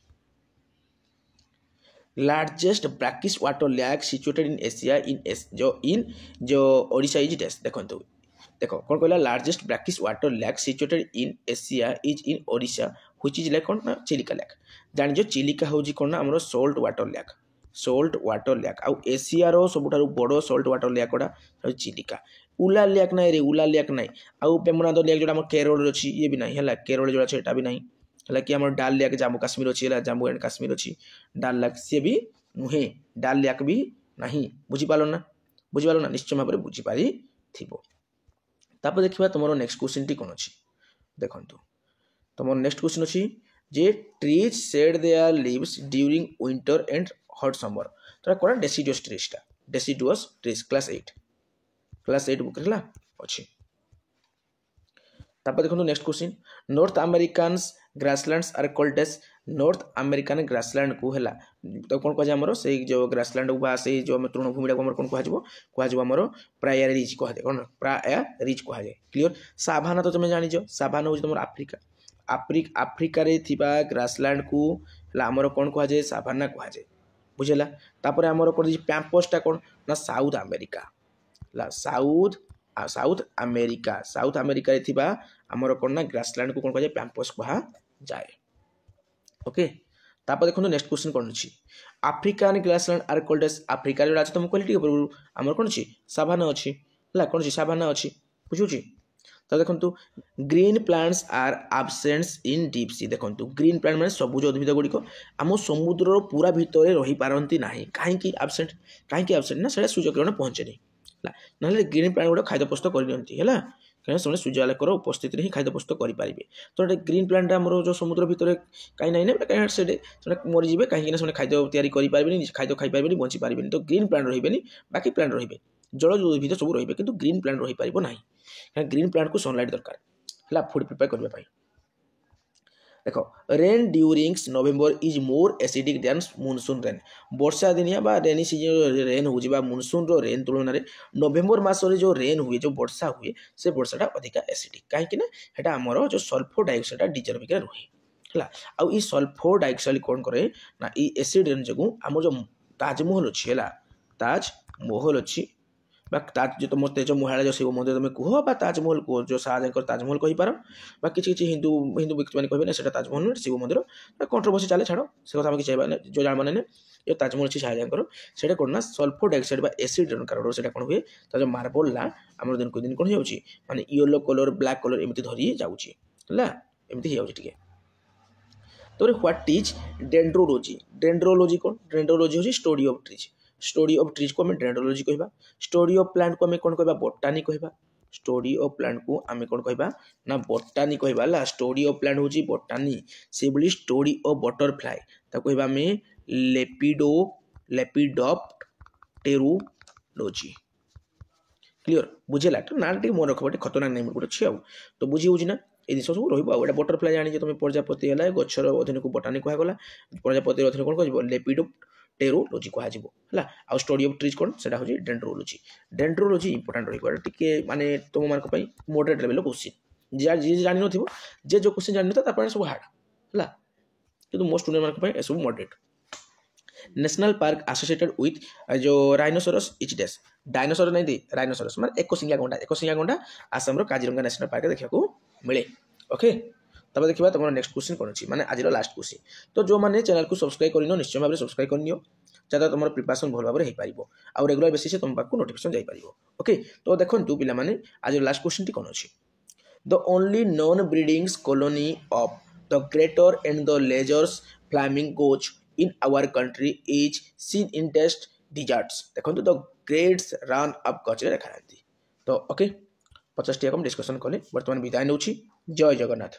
Largest brackish water lake situated in Asia जो ओडिशा इज डेस देखो कौन कहला largest brackish water lake situated in Asia is in Odisha which is like कौन ना चिलिका लैक जान चिलिका हूँ कौन ना आम सोल्ट वाटर लैक आउ एशिया रो सबुठारु बड़ सोल्ट वाटर लैक गुड़ा चिलिका। उला लैक ना रे उला लैक ना आउ पेमनाद लैक जो केरल अच्छी ये भी ना है केरल जो अच्छे भी ना है कि आम डाल लैक जम्मू काश्मीर अच्छी है जम्मू एंड काश्मीर अच्छी डाल लैक सी भी नुहे डाल लैक भी ना बुझीपाल ना निश्चय भाव में बुझीपारी तापर देखा तुम नेक्स्ट क्वेश्चन टी कौन अच्छी देखो तुम नेक्स्ट क्वेश्चन अच्छी जे trees shed their leaves during winter and hot summer तो कौन डेसिडुअस ट्रीज क्लास 8 बुक है अच्छी। तापर देखो next question North American grasslands are called as North American grassland को है तो कौन कह से जो ग्रासलैंड बा से जो तृणभूमि कौन कह प्रायर रिज कहुए कौन प्रायर रिज कहुए क्लीयर। साभाना तो तुम जान साभाना हूँ तुम आफ्रिकार ग्रासलैंड को आमर कौन कहुए साभाना कहुए बुझेगा। तापर आमर कर पैम्पसटा कौन ना साउथ अमेरिका साउथ अमेरिका आमर कौन ना ग्रासलैंड को कौन कह पैम्पस कह जाए। ओके तापर देखो नेक्स्ट क्वेश्चन कौन अच्छी African grassland are called as Africa जो तुम कहली आमर कौन अच्छी साभाना अच्छी है कौन अच्छी साभाना अच्छी बुझुची। तो देखो green plants are absents in deep sea देखो ग्रीन प्लांट माने सबुज उद्भिद गुड़िक आम समुद्र पूरा भितर रही पारती ना कहीं आबसेंट ना से सूर्यकिरण पहुँचे ना ग्रीन प्लांट गुड़ा खाद्य प्रस्तुत कर कहीं से सूर्यालोकर उपस्थित ही खाद्य प्रस्तुत करेंगे तो ग्रीन प्लांट आम जो समुद्र भितर कहीं ना कहीं से मरीजे कहीं खाद्य तैयारी करें खाद्य खाई पारे बची पारे तो ग्रीन प्लांट रे बाकी प्लांट रे जल उद्भिद सब रे कि ग्रीन प्लांट रही पार ना कहीं ग्रीन प्लांट को सनलाइट दरकार है फूड प्रिपेयर करने। देखो rain during November is more acidic than monsoon rain वर्षा दिनिया बा रेनी सीजन रेन हो मुनसून रो रेन तुलन में नवेम्बर मसरे जो रेन हुए जो वर्षा हुए से वर्षाटा अधिका एसिडिक कहीं आमर जो सल्फर डाइऑक्साइड डीजल भितर रुहे है आउ सल्फर डाइऑक्साइड कौन करे ना एसिड रेन जो आम जो ताजमहल अच्छी है ताजमहल अच्छी ताज जो तुम तेज मुहाड़ा जो शिव मंदिर तुम कह ताजमहल कह जो शाहजहाँ ताजमहल कहींपार किसी हिंदू व्यक्ति मैंने कहे ना ताजमहल शिव मंदिर कंट्रोवर्सी चले छाड़ से कथा किसी जो जान मैंने जो ताजमहल अच्छी शाहजहाँ से कौन ना सल्फर डाइऑक्साइड एसिड कारण से कौन हुए जो मार्बल ना आम दिन को दिन कौन हो माने येलो कलर ब्लैक कलर एमती धरी जाऊँगी एमती हो तो व्हाट इज डेंड्रोलॉजी कौन डेंड्रोलॉजी हूँ स्टडी ऑफ ट्रीज को आम डेंड्रोलॉजी कहबा स्टडी ऑफ प्लांट को आम कौन कहबा बोटानी कहबा स्टडी ऑफ प्लांट को आम कौन कहबा ना बोटानी कहबा स्टडी ऑफ प्लांट हूँ बोटानी से बोली स्टडी ऑफ बटरफ्लाई ताको कहबा आम लेपिडोप्टेरोलॉजी क्लीयर बुझेगा तो ना टे मन रखा खतरनाक नहीं गोटे अच्छी आउ तो बुझी हो ना ये जिन सब रोटे बटरफ्लाई जानी तुम प्रजापति है गचर अधीन को बटानी कहगला प्रजापति अधीन कौन कह लेपिडोप्टेरोलॉजी कहला आउ स्टडी ऑफ ट्रीज कौन से डेंड्रोलॉजी डेंड्रोलॉजी इंपोर्टेंट रही टे माने तुम मान मॉडरेट लेवल क्वेश्चन जी जान न जे जो क्वेश्चन जान ना सब हार्ड है कि मो स्टूडेंट मान सब moderate national park associated with जो राइनोसोरस इच डेस डायनासोर नहीं दी राइनोसोरस माने एक सिंगा गंडा आसाम काजीरंगा नेशनल पार्क देखा मिले ओके तब देखा तुम नेक्स्ट क्वेश्चन कौन अच्छी माने आज लास्ट क्वेश्चन तो जो मैंने चैनल को सब्सक्राइब कर निश्चय भाव में सब्सक्राइब कर जहाँ तुम प्रिपरेशन भल भाव में हो आउ रेगुलर बेसिस तुम पाक नोटिफिकेशन जापर ओके तो देखो पिलाने आज लास्ट क्वेश्चन टी कौन अच्छी the only non breedings colony of the greater and the lessers flamingos in our country is seen in test deserts देखो तो ग्रेड्स रन अप गचरे देखा तो ओके 50 टी हम डिस्कशन कले वर्तमान विदाय नौछि जय जगन्नाथ।